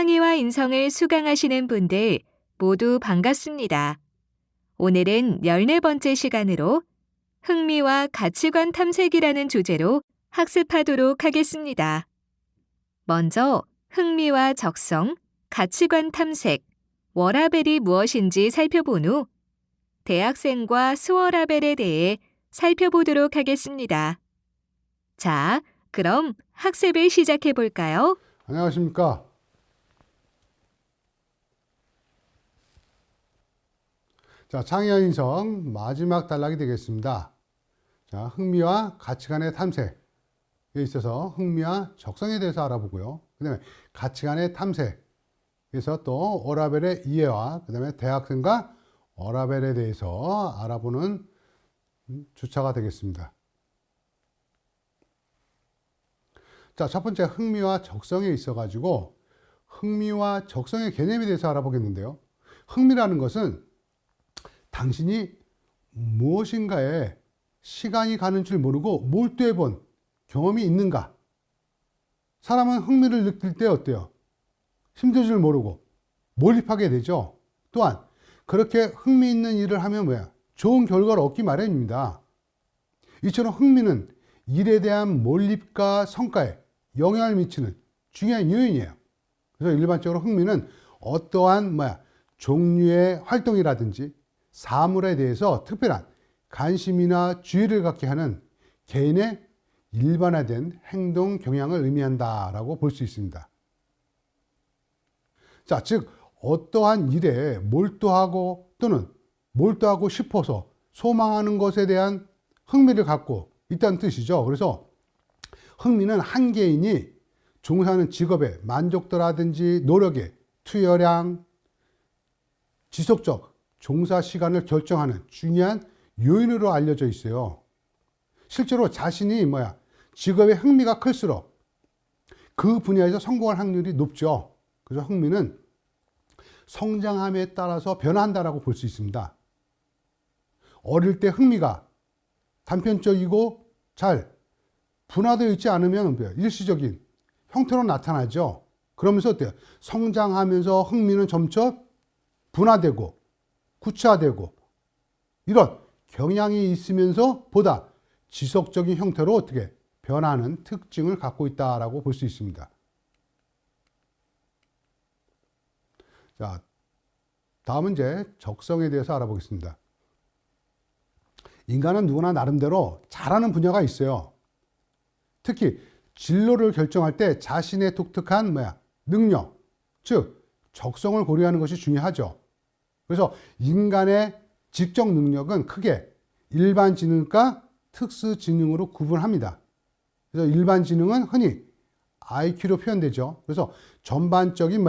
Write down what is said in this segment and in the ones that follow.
창의와 인성을 수강하시는 분들 모두 반갑습니다. 오늘은 14번째 시간으로 흥미와 가치관 탐색이라는 주제로 학습하도록 하겠습니다. 먼저 흥미와 적성, 가치관 탐색, 워라벨이 무엇인지 살펴본 후 대학생과 수어라벨에 대해 살펴보도록 하겠습니다. 자, 그럼 학습을 시작해 볼까요? 안녕하십니까. 자, 창의와 인성 마지막 단락이 되겠습니다. 자, 흥미와 가치관의 탐색에 있어서 흥미와 적성에 대해서 알아보고요. 그 다음에 가치관의 탐색에서 또 워라벨의 이해와 그 다음에 대학생과 워라벨에 대해서 알아보는 주차가 되겠습니다. 자, 첫 번째 흥미와 적성에 있어가지고 흥미와 적성의 개념에 대해서 알아보겠는데요. 흥미라는 것은 당신이 무엇인가에 시간이 가는 줄 모르고 몰두해 본 경험이 있는가? 사람은 흥미를 느낄 때 어때요? 힘들 줄 모르고 몰입하게 되죠. 또한 그렇게 흥미 있는 일을 하면 뭐야? 좋은 결과를 얻기 마련입니다. 이처럼 흥미는 일에 대한 몰입과 성과에 영향을 미치는 중요한 요인이에요. 그래서 일반적으로 흥미는 어떠한 종류의 활동이라든지 사물에 대해서 특별한 관심이나 주의를 갖게 하는 개인의 일반화된 행동 경향을 의미한다라고 볼 수 있습니다. 자, 즉 어떠한 일에 몰두하고 또는 몰두하고 싶어서 소망하는 것에 대한 흥미를 갖고 있다는 뜻이죠. 그래서 흥미는 한 개인이 종사하는 직업의 만족도라든지 노력의 투여량, 지속적 종사 시간을 결정하는 중요한 요인으로 알려져 있어요. 실제로 자신이 직업에 흥미가 클수록 그 분야에서 성공할 확률이 높죠. 그래서 흥미는 성장함에 따라서 변화한다라고 볼 수 있습니다. 어릴 때 흥미가 단편적이고 잘 분화되어 있지 않으면 일시적인 형태로 나타나죠. 그러면서 어때요? 성장하면서 흥미는 점점 분화되고 구체화되고 이런 경향이 있으면서 보다 지속적인 형태로 어떻게 변하는 특징을 갖고 있다라고 볼 수 있습니다. 자, 다음은 이제 적성에 대해서 알아보겠습니다. 인간은 누구나 나름대로 잘하는 분야가 있어요. 특히 진로를 결정할 때 자신의 독특한 능력, 즉 적성을 고려하는 것이 중요하죠. 그래서 인간의 지적 능력은 크게 일반 지능과 특수 지능으로 구분합니다. 그래서 일반 지능은 흔히 IQ로 표현되죠. 그래서 전반적인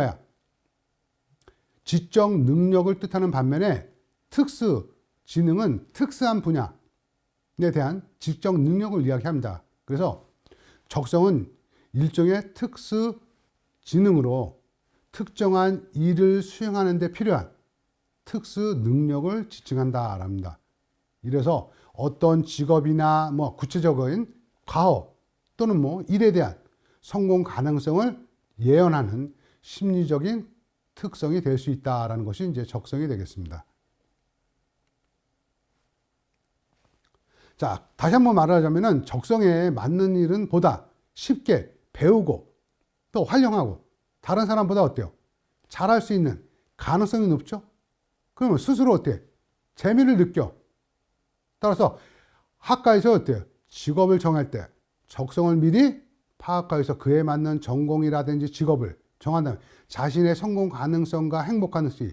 지적 능력을 뜻하는 반면에 특수 지능은 특수한 분야에 대한 지적 능력을 이야기합니다. 그래서 적성은 일종의 특수 지능으로 특정한 일을 수행하는 데 필요한 특수 능력을 지칭한다랍니다. 이래서 어떤 직업이나 구체적인 과업 또는 일에 대한 성공 가능성을 예언하는 심리적인 특성이 될 수 있다라는 것이 이제 적성이 되겠습니다. 자, 다시 한번 말하자면은 적성에 맞는 일은 보다 쉽게 배우고 또 활용하고 다른 사람보다 어때요? 잘할 수 있는 가능성이 높죠? 그러면 스스로 어때요? 재미를 느껴. 따라서 학과에서 어때요? 직업을 정할 때 적성을 미리 파악하여서 그에 맞는 전공이라든지 직업을 정한다면 자신의 성공 가능성과 행복 가능성이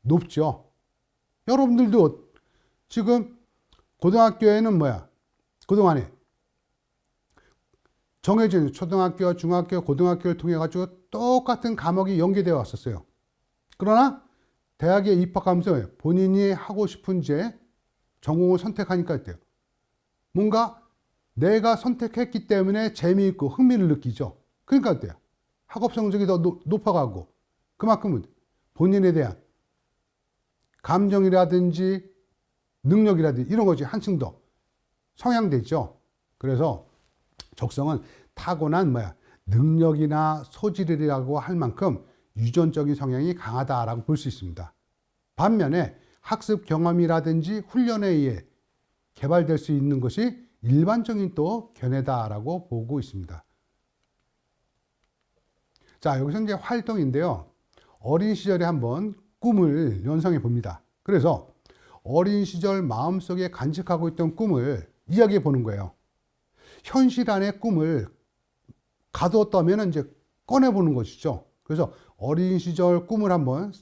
높죠. 여러분들도 지금 고등학교에는 그동안에 정해진 초등학교, 중학교, 고등학교를 통해 가지고 똑같은 과목이 연계되어 왔었어요. 그러나 대학에 입학하면서 본인이 하고 싶은 전공을 선택하니까 어때요? 뭔가 내가 선택했기 때문에 재미있고 흥미를 느끼죠. 그러니까 어때요? 학업 성적이 더 높아가고 그만큼 본인에 대한 감정이라든지 능력이라든지 이런 것이 한층 더 성향되죠. 그래서 적성은 타고난 능력이나 소질이라고 할 만큼 유전적인 성향이 강하다라고 볼 수 있습니다. 반면에 학습 경험이라든지 훈련에 의해 개발될 수 있는 것이 일반적인 또 견해다라고 보고 있습니다. 자, 여기서 이제 활동인데요. 어린 시절에 한번 꿈을 연상해 봅니다. 그래서 어린 시절 마음속에 간직하고 있던 꿈을 이야기해 보는 거예요. 현실 안의 꿈을 가두었다면 이제 꺼내 보는 것이죠. 그래서 어린 시절 꿈을 한번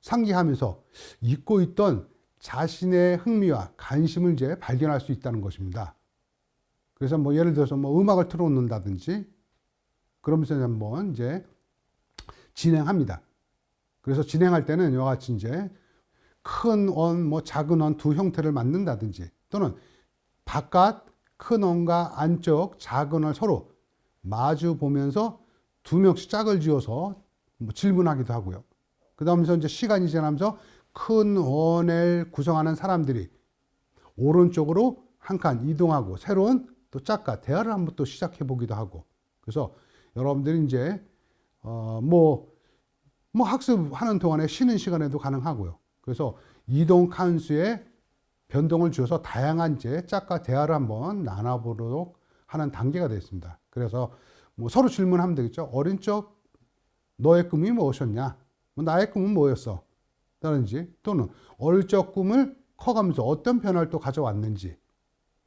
상기하면서 잊고 있던 자신의 흥미와 관심을 이제 발견할 수 있다는 것입니다. 그래서 뭐 예를 들어서 뭐 음악을 틀어놓는다든지 그러면서 한번 이제 진행합니다. 그래서 진행할 때는 이와 같이 이제 큰 원, 뭐 작은 원 두 형태를 만든다든지 또는 바깥 큰 원과 안쪽 작은 원 서로 마주 보면서 두 명씩 짝을 지어서 뭐 질문하기도 하고요. 그 다음에 이제 시간이 지나면서 큰 원을 구성하는 사람들이 오른쪽으로 한 칸 이동하고 새로운 또 짝과 대화를 한번 또 시작해 보기도 하고. 그래서 여러분들이 이제 뭐 학습하는 동안에 쉬는 시간에도 가능하고요. 그래서 이동 칸수에 변동을 주어서 다양한 이제 짝과 대화를 한번 나눠보도록 하는 단계가 되었습니다. 그래서 뭐 서로 질문하면 되겠죠. 어린 적 너의 꿈이 무엇이었냐? 뭐 나의 꿈은 뭐였어? 라든지 또는 어릴 적 꿈을 커가면서 어떤 변화를 또 가져왔는지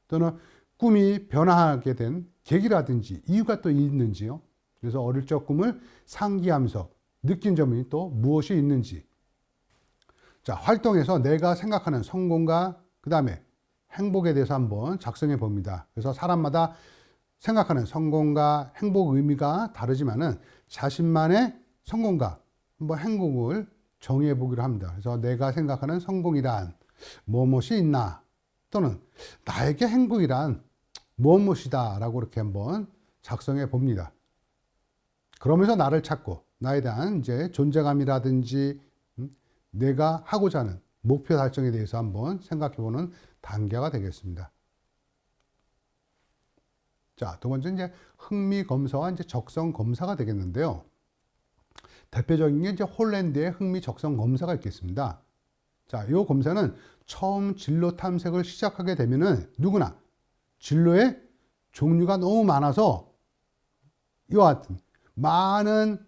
또는 꿈이 변화하게 된 계기라든지 이유가 또 있는지요. 그래서 어릴 적 꿈을 상기하면서 느낀 점이 또 무엇이 있는지. 자, 활동에서 내가 생각하는 성공과 그 다음에 행복에 대해서 한번 작성해 봅니다. 그래서 사람마다 생각하는 성공과 행복 의미가 다르지만은 자신만의 성공과 한번 행복을 정의해 보기로 합니다. 그래서 내가 생각하는 성공이란 무엇이 있나 또는 나에게 행복이란 무엇이다 라고 이렇게 한번 작성해 봅니다. 그러면서 나를 찾고 나에 대한 이제 존재감이라든지 내가 하고자 하는 목표 달성에 대해서 한번 생각해 보는 단계가 되겠습니다. 자, 두 번째 이제 흥미 검사와 이제 적성 검사가 되겠는데요. 대표적인 게 이제 홀랜드의 흥미 적성 검사가 있겠습니다. 자, 이 검사는 처음 진로 탐색을 시작하게 되면은 누구나 진로의 종류가 너무 많아서 이와 같은 많은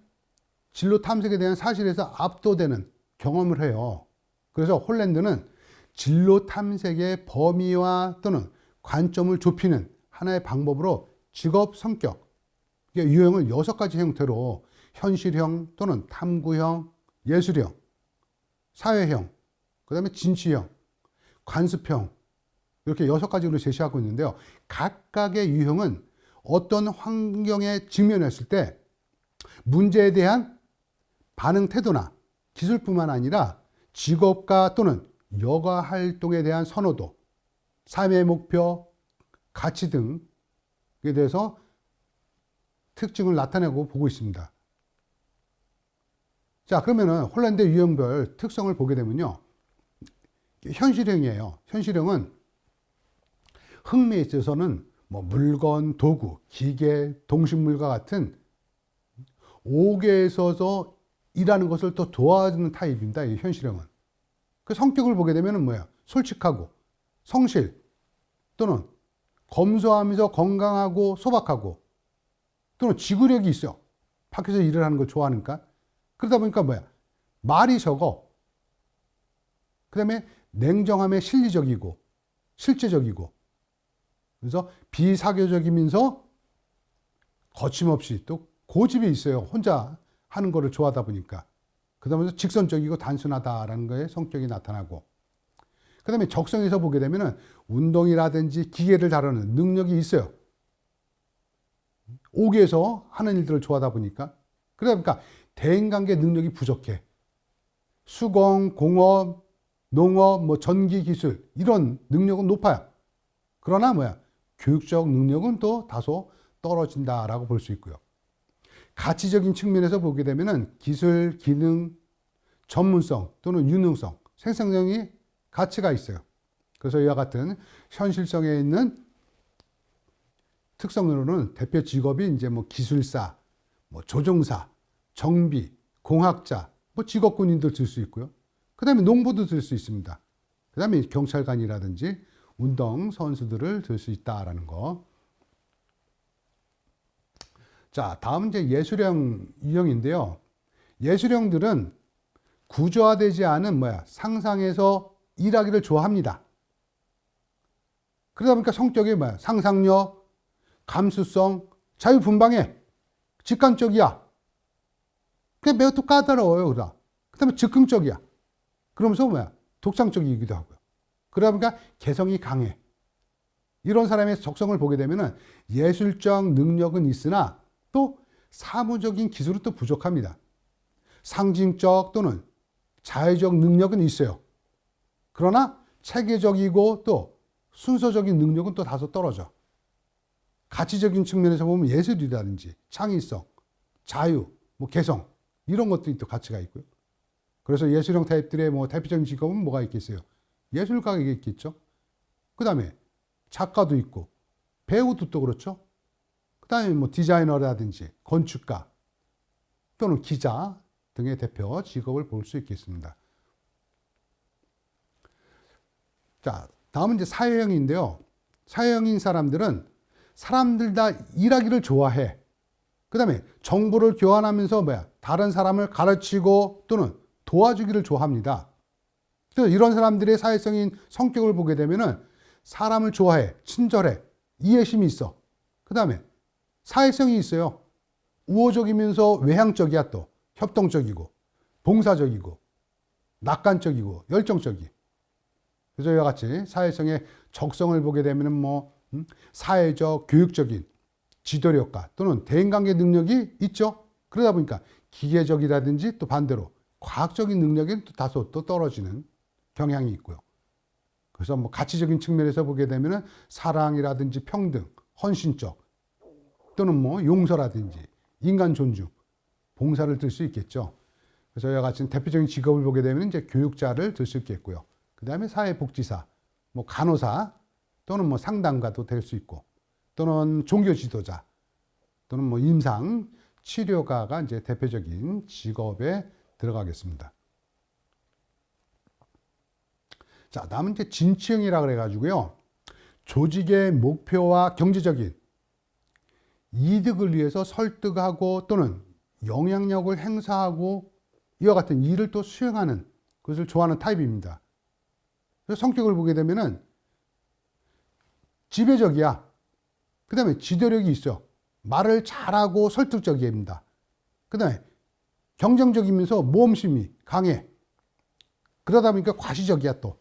진로 탐색에 대한 사실에서 압도되는 경험을 해요. 그래서 홀랜드는 진로 탐색의 범위와 또는 관점을 좁히는 하나의 방법으로 직업 성격, 유형을 6가지 형태로 현실형 또는 탐구형, 예술형, 사회형, 그 다음에 진취형, 관습형 이렇게 6가지로 제시하고 있는데요. 각각의 유형은 어떤 환경에 직면했을 때 문제에 대한 반응 태도나 기술뿐만 아니라 직업과 또는 여가 활동에 대한 선호도, 삶의 목표, 가치 등에 대해서 특징을 나타내고 보고 있습니다. 자, 그러면은 홀랜드 유형별 특성을 보게 되면요. 현실형이에요. 현실형은 흥미에 있어서는 뭐 물건, 도구, 기계, 동식물과 같은 옥에 있어서 일하는 것을 또 도와주는 타입입니다. 이 현실형은. 그 성격을 보게 되면 뭐야? 솔직하고 성실 또는 검소하면서 건강하고 소박하고 또는 지구력이 있어. 밖에서 일을 하는 걸 좋아하니까. 그러다 보니까 뭐야? 말이 적어. 그 다음에 냉정함에 실리적이고 실제적이고 그래서 비사교적이면서 거침없이 또 고집이 있어요. 혼자 하는 거를 좋아하다 보니까. 그 다음에 직선적이고 단순하다라는 거에 성격이 나타나고 그 다음에 적성에서 보게 되면은 운동이라든지 기계를 다루는 능력이 있어요. 옥에서 하는 일들을 좋아하다 보니까. 그러니까 대인관계 능력이 부족해. 수공, 공업, 농업, 뭐 전기 기술 이런 능력은 높아요. 그러나 뭐야? 교육적 능력은 또 다소 떨어진다라고 볼 수 있고요. 가치적인 측면에서 보게 되면은 기술, 기능, 전문성 또는 유능성, 생산성이 가치가 있어요. 그래서 이와 같은 현실성에 있는 특성으로는 대표 직업이 이제 뭐 기술사, 뭐 조종사, 정비, 공학자, 뭐 직업군인도 들 수 있고요. 그 다음에 농부도 들 수 있습니다. 그 다음에 경찰관이라든지 운동 선수들을 들 수 있다라는 거. 자, 다음 이제 예술형 유형인데요. 예술형들은 구조화되지 않은 상상에서 일하기를 좋아합니다. 그러다 보니까 성격이 상상력, 감수성, 자유분방해, 직관적이야. 그냥 매우 또 까다로워요. 그 다음에 즉흥적이야. 그러면서 독창적이기도 하고요. 그러다 보니까 개성이 강해. 이런 사람의 적성을 보게 되면 예술적 능력은 있으나 또 사무적인 기술은 또 부족합니다. 상징적 또는 자의적 능력은 있어요. 그러나 체계적이고 또 순서적인 능력은 또 다소 떨어져. 가치적인 측면에서 보면 예술이라든지 창의성, 자유, 개성 이런 것들이 또 가치가 있고요. 그래서 예술형 타입들의 대표적인 직업은 뭐가 있겠어요? 예술가가 있겠죠. 그 다음에 작가도 있고 배우도 또 그렇죠. 그 다음에 디자이너라든지 건축가 또는 기자 등의 대표 직업을 볼 수 있겠습니다. 자, 다음은 이제 사회형인데요. 사회형인 사람들은 사람들 다 일하기를 좋아해. 그 다음에 정보를 교환하면서 다른 사람을 가르치고 또는 도와주기를 좋아합니다. 그래서 이런 사람들의 사회성인 성격을 보게 되면은 사람을 좋아해, 친절해, 이해심이 있어. 그 다음에 사회성이 있어요. 우호적이면서 외향적이야 또. 협동적이고, 봉사적이고, 낙관적이고, 열정적이. 그래서 이와 같이 사회성의 적성을 보게 되면은 사회적, 교육적인 지도력과 또는 대인관계 능력이 있죠. 그러다 보니까 기계적이라든지 또 반대로 과학적인 능력이 또 다소 또 떨어지는 경향이 있고요. 그래서 가치적인 측면에서 보게 되면은 사랑이라든지 평등, 헌신적 또는 용서라든지 인간 존중, 봉사를 들 수 있겠죠. 그래서 이와 같이 대표적인 직업을 보게 되면 이제 교육자를 들 수 있겠고요. 그 다음에 사회복지사, 간호사 또는 상담가도 될 수 있고 또는 종교 지도자 또는 임상 치료가가 이제 대표적인 직업에 들어가겠습니다. 자, 다음은 이제 진취형이라 그래가지고요. 조직의 목표와 경제적인 이득을 위해서 설득하고 또는 영향력을 행사하고 이와 같은 일을 또 수행하는 것을 좋아하는 타입입니다. 그래서 성격을 보게 되면은 지배적이야. 그 다음에 지도력이 있어. 말을 잘하고 설득적입니다. 그 다음에 경쟁적이면서 모험심이 강해. 그러다 보니까 과시적이야 또.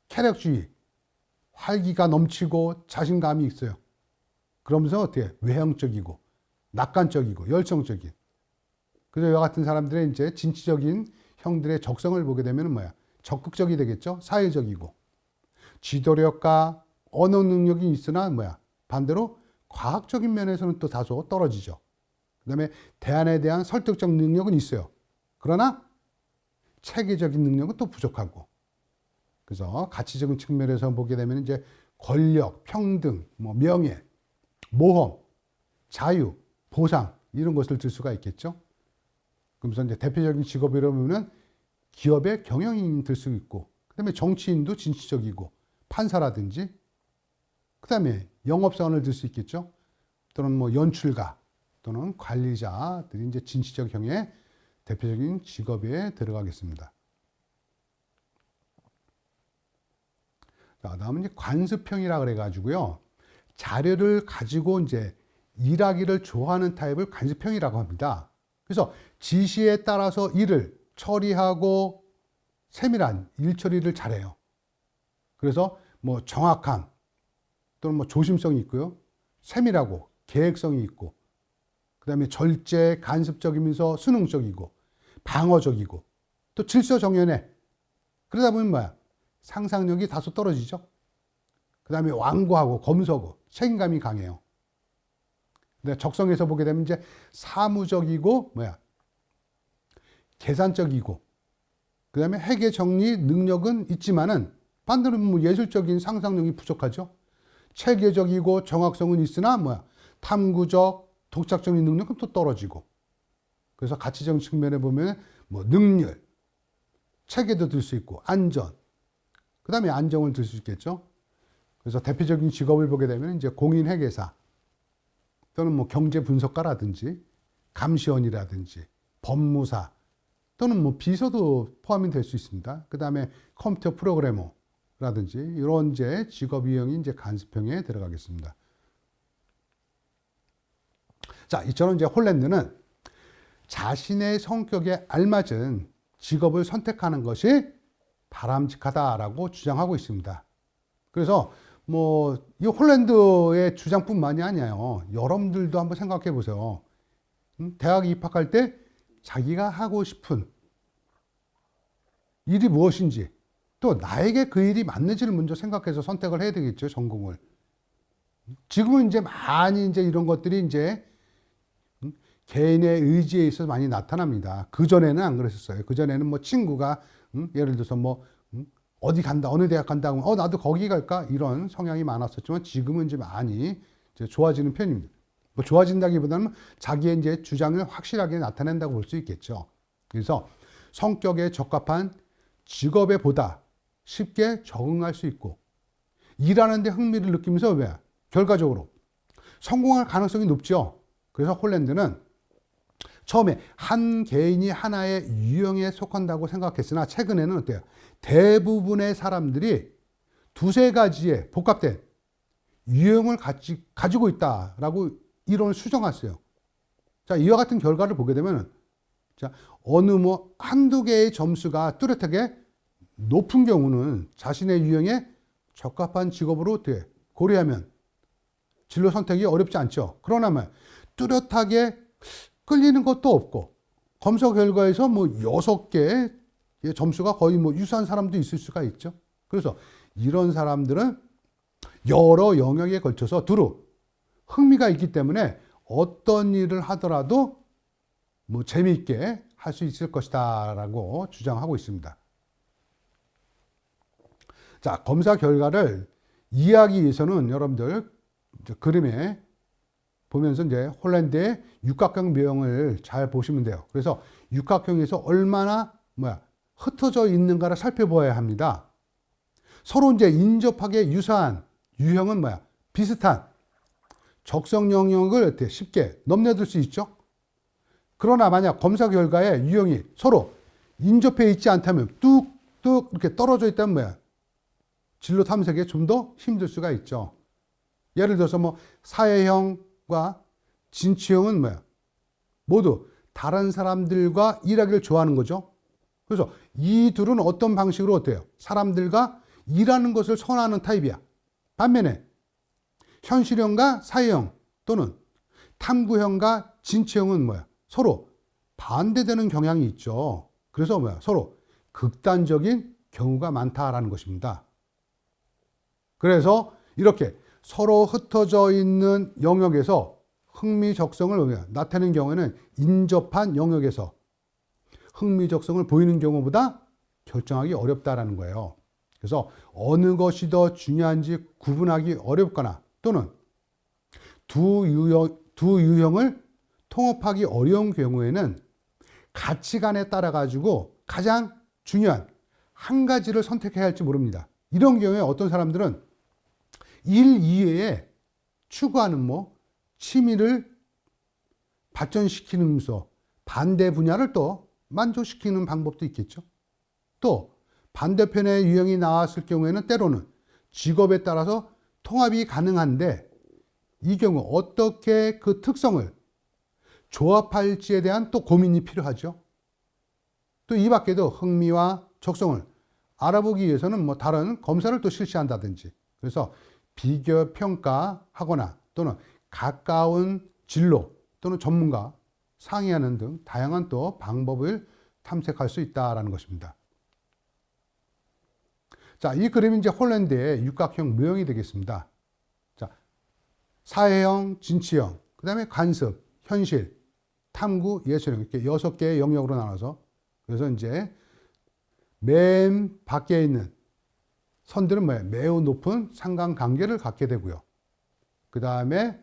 캐력주의, 활기가 넘치고 자신감이 있어요. 그러면서 어떻게 외향적이고 낙관적이고 열정적인. 그래서 이와 같은 사람들의 이제 진취적인 형들의 적성을 보게 되면 적극적이 되겠죠. 사회적이고 지도력과 언어 능력이 있으나 반대로 과학적인 면에서는 또 다소 떨어지죠. 그다음에 대안에 대한 설득적 능력은 있어요. 그러나 체계적인 능력은 또 부족하고. 그래서 가치적인 측면에서 보게 되면 이제 권력, 평등, 명예, 모험, 자유, 보상 이런 것을 들 수가 있겠죠. 그러면서 이제 대표적인 직업이라면은 기업의 경영인 들 수 있고, 그다음에 정치인도 진취적이고 판사라든지, 그다음에 영업사원을 들 수 있겠죠. 또는 연출가 또는 관리자들이 이제 진취적형의 대표적인 직업에 들어가겠습니다. 자, 다음은 이제 관습형이라 그래가지고요. 자료를 가지고 이제 일하기를 좋아하는 타입을 관습형이라고 합니다. 그래서 지시에 따라서 일을 처리하고 세밀한 일 처리를 잘해요. 그래서 정확함 또는 조심성이 있고요. 세밀하고 계획성이 있고, 그 다음에 절제, 간섭적이면서 수능적이고, 방어적이고, 또 질서정연해. 그러다 보면 상상력이 다소 떨어지죠. 그 다음에 완고하고 검소하고 책임감이 강해요. 근데 적성에서 보게 되면 이제 사무적이고 계산적이고, 그 다음에 회계 정리 능력은 있지만은 반대로 예술적인 상상력이 부족하죠. 체계적이고 정확성은 있으나 탐구적, 독창적인 능력은 또 떨어지고. 그래서 가치적 측면에 보면 뭐 능률, 체계도 들 수 있고 안전, 그 다음에 안정을 들 수 있겠죠. 그래서 대표적인 직업을 보게 되면 이제 공인회계사 또는 뭐 경제 분석가라든지 감시원이라든지 법무사 또는 뭐 비서도 포함이 될 수 있습니다. 그 다음에 컴퓨터 프로그래머라든지 이런 이제 직업 유형이 이제 간섭형에 들어가겠습니다. 자, 이처럼 이제 홀랜드는 자신의 성격에 알맞은 직업을 선택하는 것이 바람직하다라고 주장하고 있습니다. 그래서 뭐 이 홀랜드의 주장뿐만이 아니에요. 여러분들도 한번 생각해 보세요. 대학 입학할 때 자기가 하고 싶은 일이 무엇인지 또 나에게 그 일이 맞는지를 먼저 생각해서 선택을 해야 되겠죠, 전공을. 지금은 이제 많이 이제 이런 것들이 이제 개인의 의지에 있어서 많이 나타납니다. 그전에는 안 그랬었어요. 그전에는 뭐 친구가 예를 들어서 뭐 어디 간다, 어느 대학 간다 하면 나도 거기 갈까? 이런 성향이 많았었지만 지금은 이제 많이 이제 좋아지는 편입니다. 뭐 좋아진다기보다는 자기의 이제 주장을 확실하게 나타낸다고 볼 수 있겠죠. 그래서 성격에 적합한 직업에 보다 쉽게 적응할 수 있고 일하는데 흥미를 느끼면서 왜? 결과적으로 성공할 가능성이 높죠. 그래서 홀랜드는 처음에 한 개인이 하나의 유형에 속한다고 생각했으나 최근에는 어때요? 대부분의 사람들이 두세 가지의 복합된 유형을 가지고 있다라고 이론을 수정했어요. 자, 이와 같은 결과를 보게 되면 자, 어느 뭐 한두 개의 점수가 뚜렷하게 높은 경우는 자신의 유형에 적합한 직업으로 어떻게 고려하면 진로 선택이 어렵지 않죠. 그러나 뭐 뚜렷하게 끌리는 것도 없고 검사 결과에서 뭐 6개의 점수가 거의 뭐 유사한 사람도 있을 수가 있죠. 그래서 이런 사람들은 여러 영역에 걸쳐서 두루 흥미가 있기 때문에 어떤 일을 하더라도 뭐 재미있게 할 수 있을 것이다 라고 주장하고 있습니다. 자, 검사 결과를 이해하기 위해서는 여러분들 그림에 보면서 이제 홀랜드의 육각형 모형을 잘 보시면 돼요. 그래서 육각형에서 얼마나 흩어져 있는가를 살펴봐야 합니다. 서로 이제 인접하게 유사한 유형은 비슷한 적성 영역을 어떻게 쉽게 넘나들 수 있죠. 그러나 만약 검사 결과에 유형이 서로 인접해 있지 않다면 뚝뚝 이렇게 떨어져 있다면 진로 탐색에 좀 더 힘들 수가 있죠. 예를 들어서 뭐 사회형과 진취형은 모두 다른 사람들과 일하기를 좋아하는 거죠. 그래서 이 둘은 어떤 방식으로 어때요? 사람들과 일하는 것을 선호하는 타입이야. 반면에 현실형과 사회형 또는 탐구형과 진취형은 서로 반대되는 경향이 있죠. 그래서 서로 극단적인 경우가 많다라는 것입니다. 그래서 이렇게 서로 흩어져 있는 영역에서 흥미적성을 나타내는 경우에는 인접한 영역에서 흥미적성을 보이는 경우보다 결정하기 어렵다라는 거예요. 그래서 어느 것이 더 중요한지 구분하기 어렵거나 또는 두 유형을 통합하기 어려운 경우에는 가치관에 따라 가지고 가장 중요한 한 가지를 선택해야 할지 모릅니다. 이런 경우에 어떤 사람들은 일 이외에 추구하는 취미를 발전시키면서 반대 분야를 또 만족시키는 방법도 있겠죠. 또 반대편의 유형이 나왔을 경우에는 때로는 직업에 따라서 통합이 가능한데 이 경우 어떻게 그 특성을 조합할지에 대한 또 고민이 필요하죠. 또 이 밖에도 흥미와 적성을 알아보기 위해서는 다른 검사를 또 실시한다든지 그래서 비교 평가하거나 또는 가까운 진로 또는 전문가 상의하는 등 다양한 또 방법을 탐색할 수 있다라는 것입니다. 자, 이 그림이 이제 홀랜드의 육각형 모형이 되겠습니다. 자, 사회형, 진취형, 그 다음에 관습, 현실, 탐구, 예술형 이렇게 6개의 영역으로 나눠서 그래서 이제 맨 밖에 있는 선들은 매우 높은 상관관계를 갖게 되고요. 그 다음에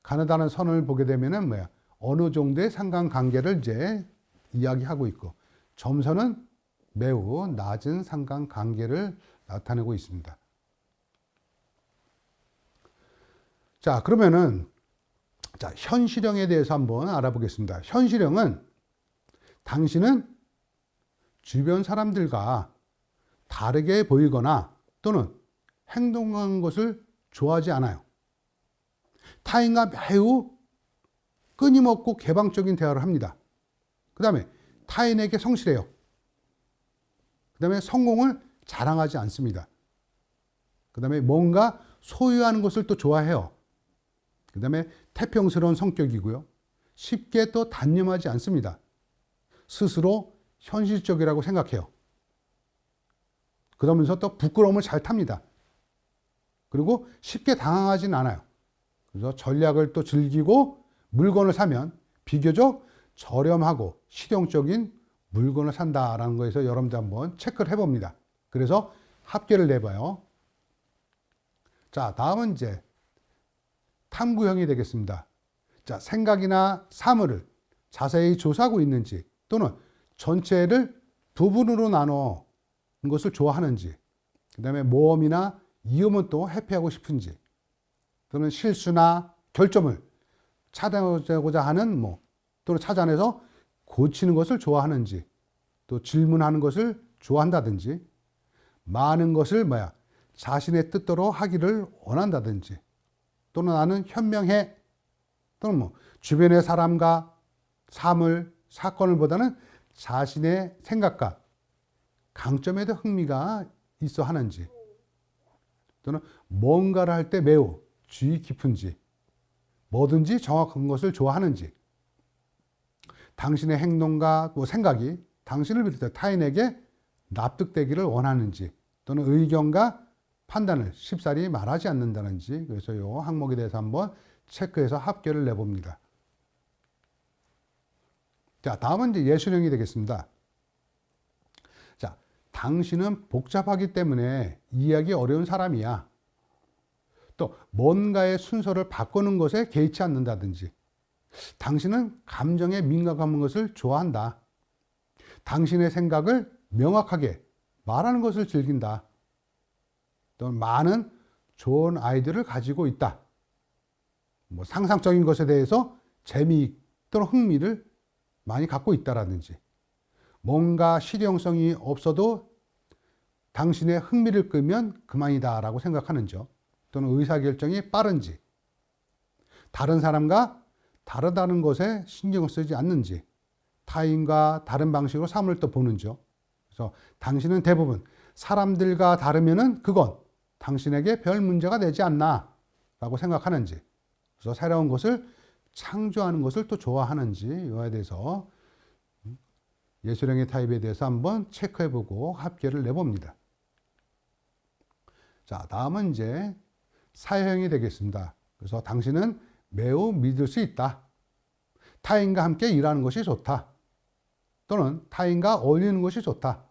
가느다란 선을 보게 되면은 어느 정도의 상관관계를 이제 이야기하고 있고, 점선은 매우 낮은 상관관계를 나타내고 있습니다. 자, 그러면은 현실형에 대해서 한번 알아보겠습니다. 현실형은 당신은 주변 사람들과 다르게 보이거나 또는 행동하는 것을 좋아하지 않아요. 타인과 매우 끊임없고 개방적인 대화를 합니다. 그 다음에 타인에게 성실해요. 그 다음에 성공을 자랑하지 않습니다. 그 다음에 뭔가 소유하는 것을 또 좋아해요. 그 다음에 태평스러운 성격이고요. 쉽게 또 단념하지 않습니다. 스스로 현실적이라고 생각해요. 그러면서 또 부끄러움을 잘 탑니다. 그리고 쉽게 당황하진 않아요. 그래서 전략을 또 즐기고 물건을 사면 비교적 저렴하고 실용적인 물건을 산다라는 거에서 여러분들 한번 체크를 해봅니다. 그래서 합계를 내봐요. 자, 다음은 이제 탐구형이 되겠습니다. 자, 생각이나 사물을 자세히 조사하고 있는지 또는 전체를 부분으로 나눠 것을 좋아하는지, 그 다음에 모험이나 위험은 또 회피하고 싶은지, 또는 실수나 결점을 찾아내고자 하는 또는 찾아내서 고치는 것을 좋아하는지, 또 질문하는 것을 좋아한다든지, 많은 것을 자신의 뜻대로 하기를 원한다든지, 또는 나는 현명해, 또는 주변의 사람과 사물, 사건을 보다는 자신의 생각과 강점에 더 흥미가 있어 하는지, 또는 뭔가를 할 때 매우 주의 깊은지, 뭐든지 정확한 것을 좋아하는지, 당신의 행동과 생각이 당신을 비롯해 타인에게 납득되기를 원하는지, 또는 의견과 판단을 쉽사리 말하지 않는다는지, 그래서 이 항목에 대해서 한번 체크해서 합계를 내봅니다. 자, 다음은 이제 예술형이 되겠습니다. 자, 당신은 복잡하기 때문에 이해하기 어려운 사람이야. 또 뭔가의 순서를 바꾸는 것에 개의치 않는다든지, 당신은 감정에 민감한 것을 좋아한다. 당신의 생각을 명확하게 말하는 것을 즐긴다. 또 많은 좋은 아이디어를 가지고 있다. 상상적인 것에 대해서 재미 또는 흥미를 많이 갖고 있다라든지, 뭔가 실용성이 없어도 당신의 흥미를 끄면 그만이다라고 생각하는지, 또는 의사결정이 빠른지, 다른 사람과 다르다는 것에 신경을 쓰지 않는지, 타인과 다른 방식으로 삶을 또 보는지, 그래서 당신은 대부분 사람들과 다르면은 그건 당신에게 별 문제가 되지 않나 라고 생각하는지, 그래서 새로운 것을 창조하는 것을 또 좋아하는지, 이거에 대해서 예술형의 타입에 대해서 한번 체크해보고 합계를 내봅니다. 자, 다음은 이제 사회형이 되겠습니다. 그래서 당신은 매우 믿을 수 있다. 타인과 함께 일하는 것이 좋다. 또는 타인과 어울리는 것이 좋다.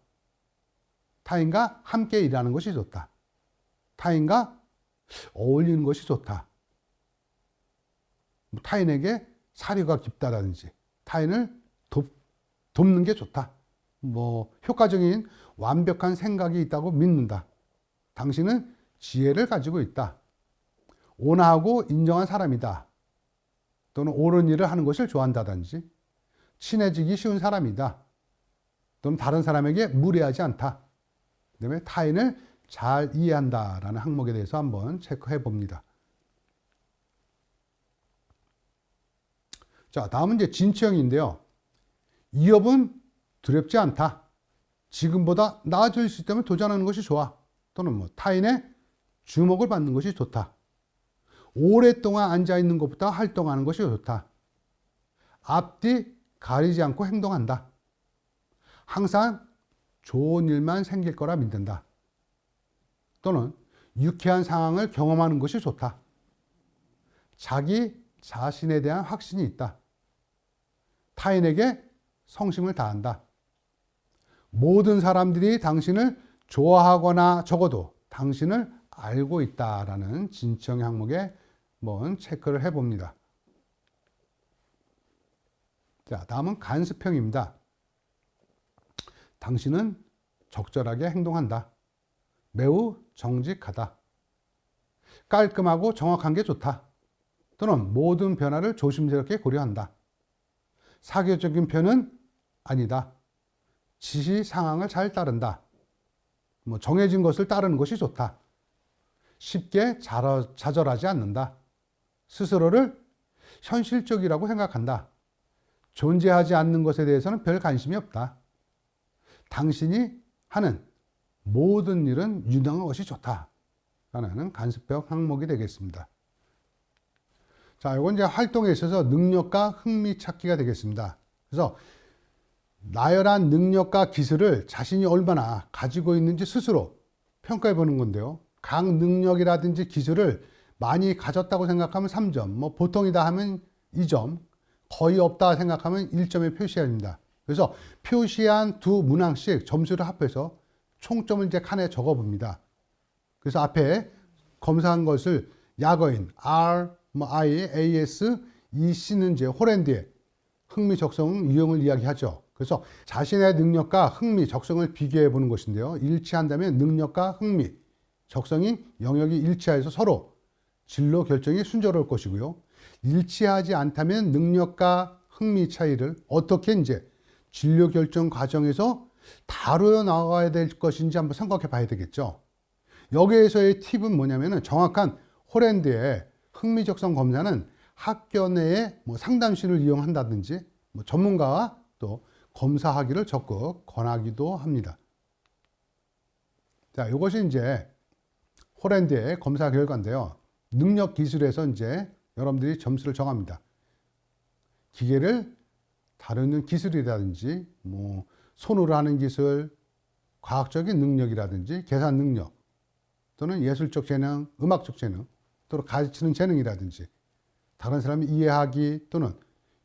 타인과 함께 일하는 것이 좋다. 타인과 어울리는 것이 좋다. 타인에게 사려가 깊다든지, 타인을 돕는 게 좋다. 효과적인 완벽한 생각이 있다고 믿는다. 당신은 지혜를 가지고 있다. 온화하고 인정한 사람이다. 또는 옳은 일을 하는 것을 좋아한다든지, 친해지기 쉬운 사람이다. 또는 다른 사람에게 무례하지 않다. 그다음에 타인을 잘 이해한다라는 항목에 대해서 한번 체크해 봅니다. 자, 다음은 이제 진취형인데요. 위협은 두렵지 않다. 지금보다 나아질 수 있다면 도전하는 것이 좋아. 또는 타인의 주목을 받는 것이 좋다. 오랫동안 앉아있는 것보다 활동하는 것이 좋다. 앞뒤 가리지 않고 행동한다. 항상 좋은 일만 생길 거라 믿는다. 또는 유쾌한 상황을 경험하는 것이 좋다. 자기 자신에 대한 확신이 있다. 타인에게 성심을 다한다. 모든 사람들이 당신을 좋아하거나 적어도 당신을 알고 있다라는 진취형 항목에 한번 체크를 해봅니다. 자, 다음은 간습형입니다. 당신은 적절하게 행동한다. 매우 정직하다. 깔끔하고 정확한 게 좋다. 또는 모든 변화를 조심스럽게 고려한다. 사교적인 편은 아니다. 지시 상황을 잘 따른다. 정해진 것을 따르는 것이 좋다. 쉽게 좌절하지 않는다. 스스로를 현실적이라고 생각한다. 존재하지 않는 것에 대해서는 별 관심이 없다. 당신이 하는 모든 일은 유능한 것이 좋다. 라는 간습형 항목이 되겠습니다. 자, 이건 이제 활동에 있어서 능력과 흥미 찾기가 되겠습니다. 그래서 나열한 능력과 기술을 자신이 얼마나 가지고 있는지 스스로 평가해 보는 건데요. 각 능력이라든지 기술을 많이 가졌다고 생각하면 3점, 보통이다 하면 2점, 거의 없다 생각하면 1점에 표시해야 합니다. 그래서 표시한 두 문항씩 점수를 합해서 총점을 이제 칸에 적어 봅니다. 그래서 앞에 검사한 것을 약어인 R, I, AS, EC는 이제 홀랜드의 흥미, 적성, 유형을 이야기하죠. 그래서 자신의 능력과 흥미, 적성을 비교해 보는 것인데요. 일치한다면 능력과 흥미, 적성이 영역이 일치해서 서로 진로 결정이 순조로울 것이고요. 일치하지 않다면 능력과 흥미 차이를 어떻게 이제 진로 결정 과정에서 다루어 나가야 될 것인지 한번 생각해 봐야 되겠죠. 여기에서의 팁은 뭐냐면은 정확한 홀랜드의 흥미적성 검사는 학교 내에 상담실을 이용한다든지 전문가와 또 검사하기를 적극 권하기도 합니다. 자, 이것이 이제 홀랜드의 검사 결과인데요. 능력 기술에서 이제 여러분들이 점수를 정합니다. 기계를 다루는 기술이라든지, 손으로 하는 기술, 과학적인 능력이라든지, 계산 능력, 또는 예술적 재능, 음악적 재능, 또는 가르치는 재능이라든지, 다른 사람이 이해하기 또는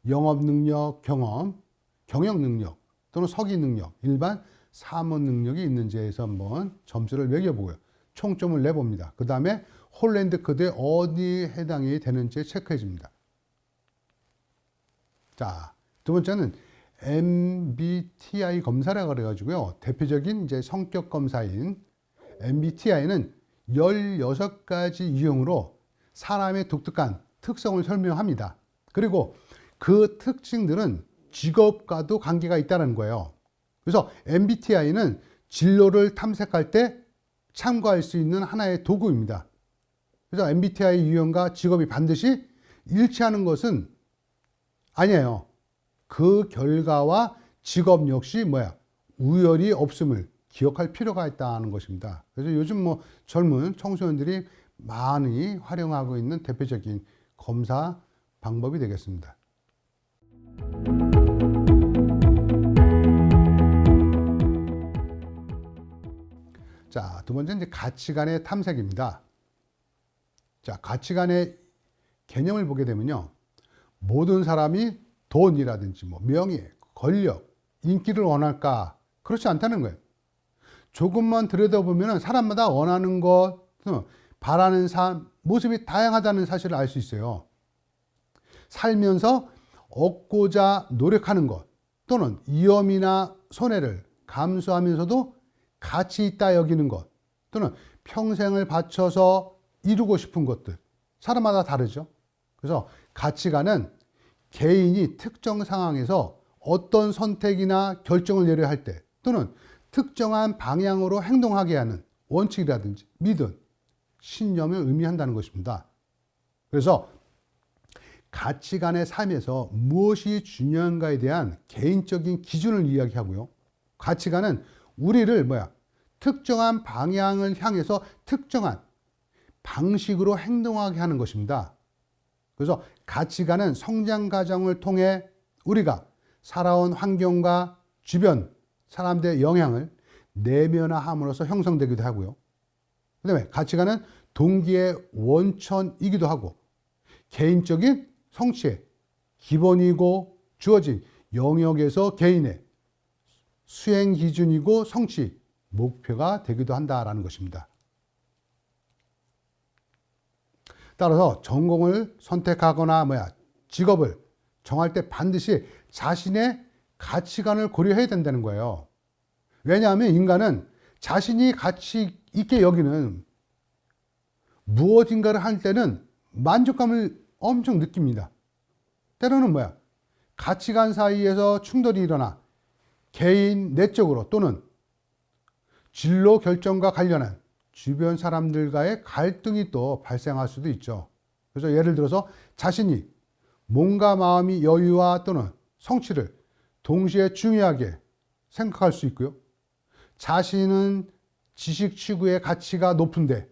영업 능력, 경험, 경영 능력, 또는 서기 능력, 일반 사무 능력이 있는지에서 한번 점수를 매겨보고요. 총점을 내봅니다. 그 다음에 홀랜드 코드에 어디에 해당이 되는지 체크해 줍니다. 자, 두 번째는 MBTI 검사라고 그래가지고요. 대표적인 이제 성격 검사인 MBTI는 16가지 유형으로 사람의 독특한 특성을 설명합니다. 그리고 그 특징들은 직업과도 관계가 있다는 거예요. 그래서 MBTI는 진로를 탐색할 때 참고할 수 있는 하나의 도구입니다. 그래서 MBTI 유형과 직업이 반드시 일치하는 것은 아니에요. 그 결과와 직업 역시 우열이 없음을 기억할 필요가 있다는 것입니다. 그래서 요즘 젊은 청소년들이 많이 활용하고 있는 대표적인 검사 방법이 되겠습니다. 자, 두 번째는 이제 가치관의 탐색입니다. 자, 가치관의 개념을 보게 되면요. 모든 사람이 돈이라든지 명예, 권력, 인기를 원할까? 그렇지 않다는 거예요. 조금만 들여다보면 사람마다 원하는 것, 바라는 모습이 다양하다는 사실을 알 수 있어요. 살면서 얻고자 노력하는 것 또는 위험이나 손해를 감수하면서도 가치 있다 여기는 것 또는 평생을 바쳐서 이루고 싶은 것들 사람마다 다르죠. 그래서 가치관은 개인이 특정 상황에서 어떤 선택이나 결정을 내려야 할 때 또는 특정한 방향으로 행동하게 하는 원칙이라든지 믿음, 신념을 의미한다는 것입니다. 그래서 가치관의 삶에서 무엇이 중요한가에 대한 개인적인 기준을 이야기하고요. 가치관은 우리를 특정한 방향을 향해서 특정한 방식으로 행동하게 하는 것입니다. 그래서 가치관은 성장 과정을 통해 우리가 살아온 환경과 주변 사람들의 영향을 내면화함으로써 형성되기도 하고요. 그 다음에 가치관은 동기의 원천이기도 하고 개인적인 성취의 기본이고 주어진 영역에서 개인의 수행 기준이고 성취 목표가 되기도 한다라는 것입니다. 따라서 전공을 선택하거나 직업을 정할 때 반드시 자신의 가치관을 고려해야 된다는 거예요. 왜냐하면 인간은 자신이 가치 있게 여기는 무엇인가를 할 때는 만족감을 엄청 느낍니다. 때로는 가치관 사이에서 충돌이 일어나 개인 내적으로 또는 진로 결정과 관련한 주변 사람들과의 갈등이 또 발생할 수도 있죠. 그래서 예를 들어서 자신이 몸과 마음이 여유와 또는 성취를 동시에 중요하게 생각할 수 있고요. 자신은 지식 추구의 가치가 높은데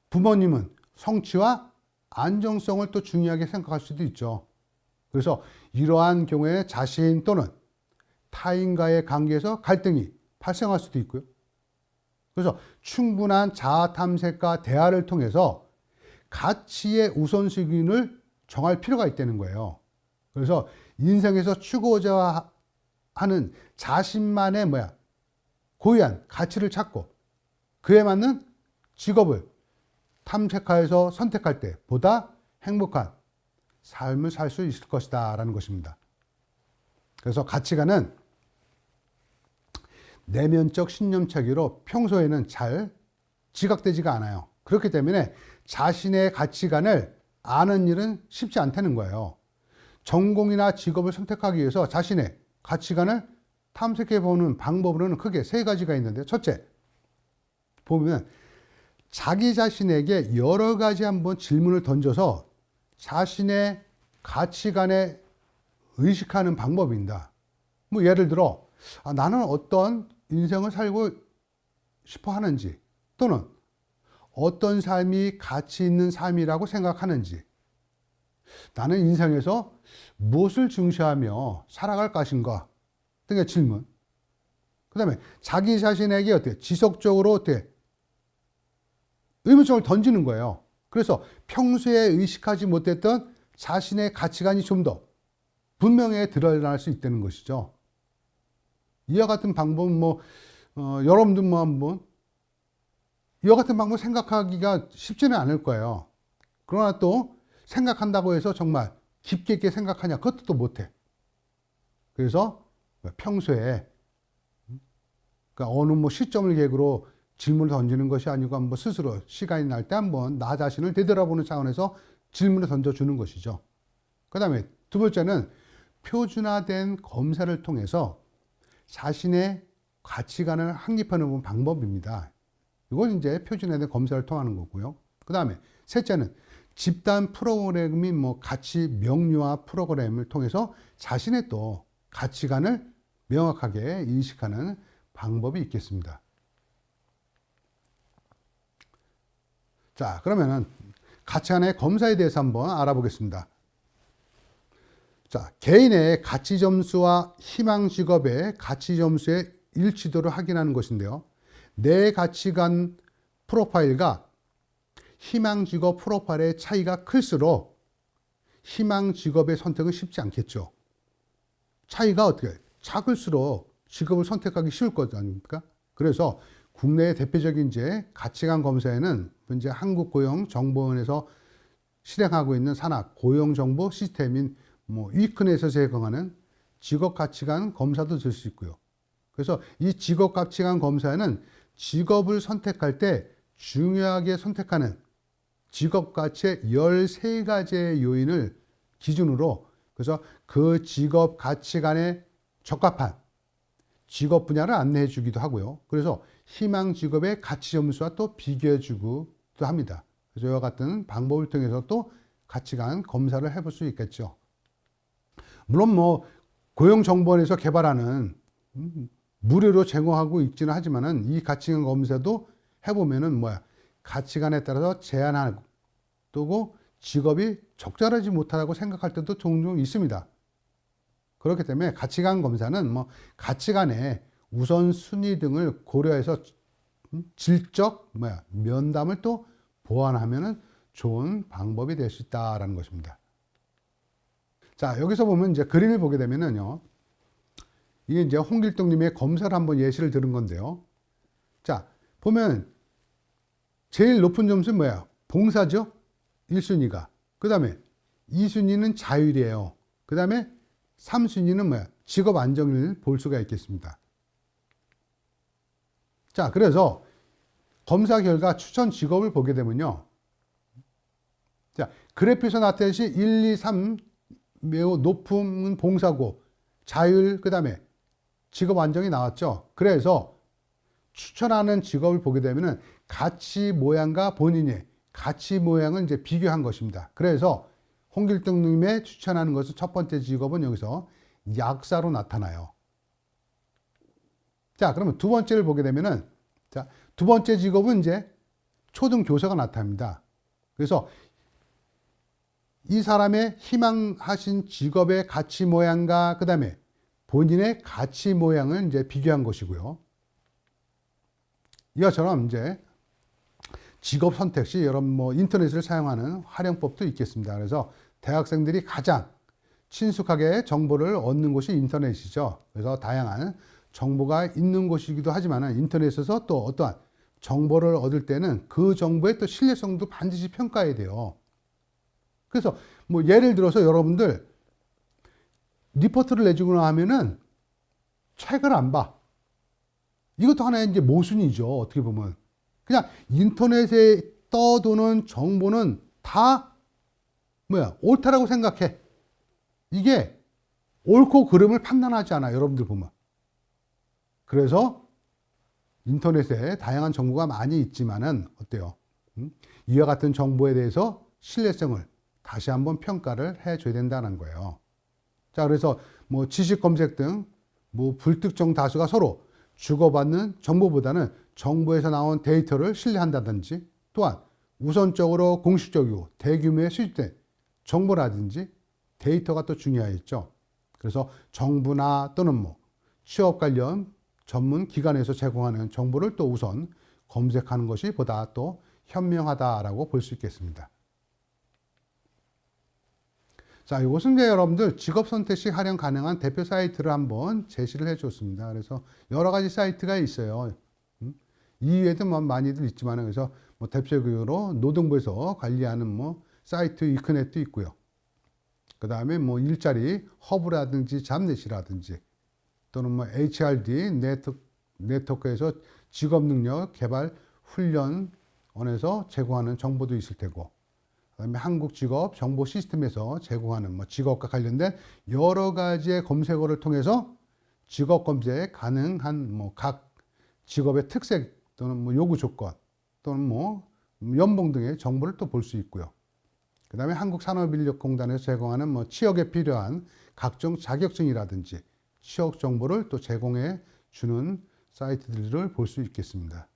부모님은 성취와 안정성을 또 중요하게 생각할 수도 있죠. 그래서 이러한 경우에 자신 또는 타인과의 관계에서 갈등이 발생할 수도 있고요. 그래서 충분한 자아 탐색과 대화를 통해서 가치의 우선순위를 정할 필요가 있다는 거예요. 그래서 인생에서 추구하고자 하는 자신만의 고유한 가치를 찾고 그에 맞는 직업을 탐색하여서 선택할 때 보다 행복한 삶을 살 수 있을 것이다 라는 것입니다. 그래서 가치관은 내면적 신념차기로 평소에는 잘 지각되지가 않아요. 그렇기 때문에 자신의 가치관을 아는 일은 쉽지 않다는 거예요. 전공이나 직업을 선택하기 위해서 자신의 가치관을 탐색해 보는 방법으로는 크게 세 가지가 있는데, 첫째, 보면 자기 자신에게 여러 가지 한번 질문을 던져서 자신의 가치관에 의식하는 방법입니다. 예를 들어 나는 어떤 인생을 살고 싶어 하는지, 또는 어떤 삶이 가치 있는 삶이라고 생각하는지, 나는 인생에서 무엇을 중시하며 살아갈 것인가 등의 질문. 그 다음에 자기 자신에게 지속적으로 의문점을 던지는 거예요. 그래서 평소에 의식하지 못했던 자신의 가치관이 좀 더 분명하게 드러날 수 있다는 것이죠. 이와 같은 방법은 여러분들 한번 이와 같은 방법 생각하기가 쉽지는 않을 거예요. 그러나 또 생각한다고 해서 정말 깊게 있게 생각하냐, 그것도 또 못해. 그래서 평소에 어느 시점을 계기로 질문을 던지는 것이 아니고 한번 스스로 시간이 날 때 한번 나 자신을 되돌아보는 차원에서 질문을 던져주는 것이죠. 그 다음에 두 번째는 표준화된 검사를 통해서 자신의 가치관을 확립하는 방법입니다. 이건 이제 표준화된 검사를 통하는 거고요. 그 다음에 셋째는 집단 프로그램인 가치 명료화 프로그램을 통해서 자신의 또 가치관을 명확하게 인식하는 방법이 있겠습니다. 자, 그러면은 가치관의 검사에 대해서 한번 알아보겠습니다. 자, 개인의 가치 점수와 희망 직업의 가치 점수의 일치도를 확인하는 것인데요. 내 가치관 프로파일과 희망 직업 프로파일의 차이가 클수록 희망 직업의 선택은 쉽지 않겠죠. 차이가 작을수록 직업을 선택하기 쉬울 것 아닙니까? 그래서 국내의 대표적인 가치관 검사에는 현재 한국고용정보원에서 실행하고 있는 산하 고용정보 시스템인 위크넷에서 제공하는 직업가치관 검사도 될 수 있고요. 그래서 이 직업가치관 검사에는 직업을 선택할 때 중요하게 선택하는 직업가치의 13가지의 요인을 기준으로, 그래서 그 직업 가치관에 적합한 직업 분야를 안내해 주기도 하고요. 그래서 희망 직업의 가치 점수와 또 비교해 주기도 합니다. 그래서 이와 같은 방법을 통해서 또 가치관 검사를 해볼 수 있겠죠. 물론 고용정보원에서 개발하는 무료로 제공하고 있지는 하지만은 이 가치관 검사도 해보면은 가치관에 따라서 제한하고 또 직업이 적절하지 못하다고 생각할 때도 종종 있습니다. 그렇기 때문에 가치관 검사는 가치관의 우선순위 등을 고려해서 질적 면담을 또 보완하면은 좋은 방법이 될 수 있다라는 것입니다. 자, 여기서 보면 이제 그림을 보게 되면은요, 이게 이제 홍길동님의 검사를 한번 예시를 들은 건데요. 자, 보면 제일 높은 점수는 봉사죠? 1순위가. 그 다음에 2순위는 자율이에요. 그 다음에 3순위는 뭐야? 직업 안정을 볼 수가 있겠습니다. 자, 그래서 검사 결과 추천 직업을 보게 되면요. 자, 그래프에서 나타내듯이 1, 2, 3 매우 높은 봉사고, 자율, 그 다음에 직업 안정이 나왔죠. 그래서 추천하는 직업을 보게 되면은 가치 모양과 본인의 가치 모양을 이제 비교한 것입니다. 그래서 홍길동님의 추천하는 것은 첫 번째 직업은 여기서 약사로 나타나요. 자, 그러면 두 번째를 보게 되면은, 자, 두 번째 직업은 이제 초등교사가 나타납니다. 그래서 이 사람의 희망하신 직업의 가치 모양과 그 다음에 본인의 가치 모양을 이제 비교한 것이고요. 이것처럼 이제 직업 선택 시 여러 인터넷을 사용하는 활용법도 있겠습니다. 그래서 대학생들이 가장 친숙하게 정보를 얻는 곳이 인터넷이죠. 그래서 다양한 정보가 있는 곳이기도 하지만 인터넷에서 또 어떠한 정보를 얻을 때는 그 정보의 또 신뢰성도 반드시 평가해야 돼요. 그래서 예를 들어서 여러분들 리포트를 내주거나 하면은 책을 안 봐. 이것도 하나의 이제 모순이죠. 어떻게 보면. 그냥 인터넷에 떠도는 정보는 다 옳다라고 생각해. 이게 옳고 그름을 판단하지 않아. 여러분들 보면. 그래서 인터넷에 다양한 정보가 많이 있지만은 어때요? 이와 같은 정보에 대해서 신뢰성을 다시 한번 평가를 해줘야 된다는 거예요. 자, 그래서 지식 검색 등 불특정 다수가 서로 주고받는 정보보다는 정보에서 나온 데이터를 신뢰한다든지, 또한 우선적으로 공식적이고 대규모의 수집된 정보라든지 데이터가 또 중요하겠죠. 그래서 정부나 또는 취업 관련 전문 기관에서 제공하는 정보를 또 우선 검색하는 것이 보다 또 현명하다라고 볼 수 있겠습니다. 자, 이것은 이제 여러분들 직업 선택 시 활용 가능한 대표 사이트를 한번 제시를 해줬습니다. 그래서 여러 가지 사이트가 있어요. 이외에도 많이들 있지만, 그래서 대표적으로 노동부에서 관리하는 사이트 이크넷도 있고요. 그 다음에 일자리 허브라든지 잡넷이라든지, 또는 HRD 네트워크에서 직업능력 개발 훈련원에서 제공하는 정보도 있을 테고, 그다음에 한국직업정보시스템에서 제공하는 직업과 관련된 여러 가지의 검색어를 통해서 직업 검색 가능한 각 직업의 특색 또는 요구 조건 또는 연봉 등의 정보를 또 볼 수 있고요. 그다음에 한국산업인력공단에서 제공하는 취업에 필요한 각종 자격증이라든지 취업 정보를 또 제공해 주는 사이트들을 볼 수 있겠습니다.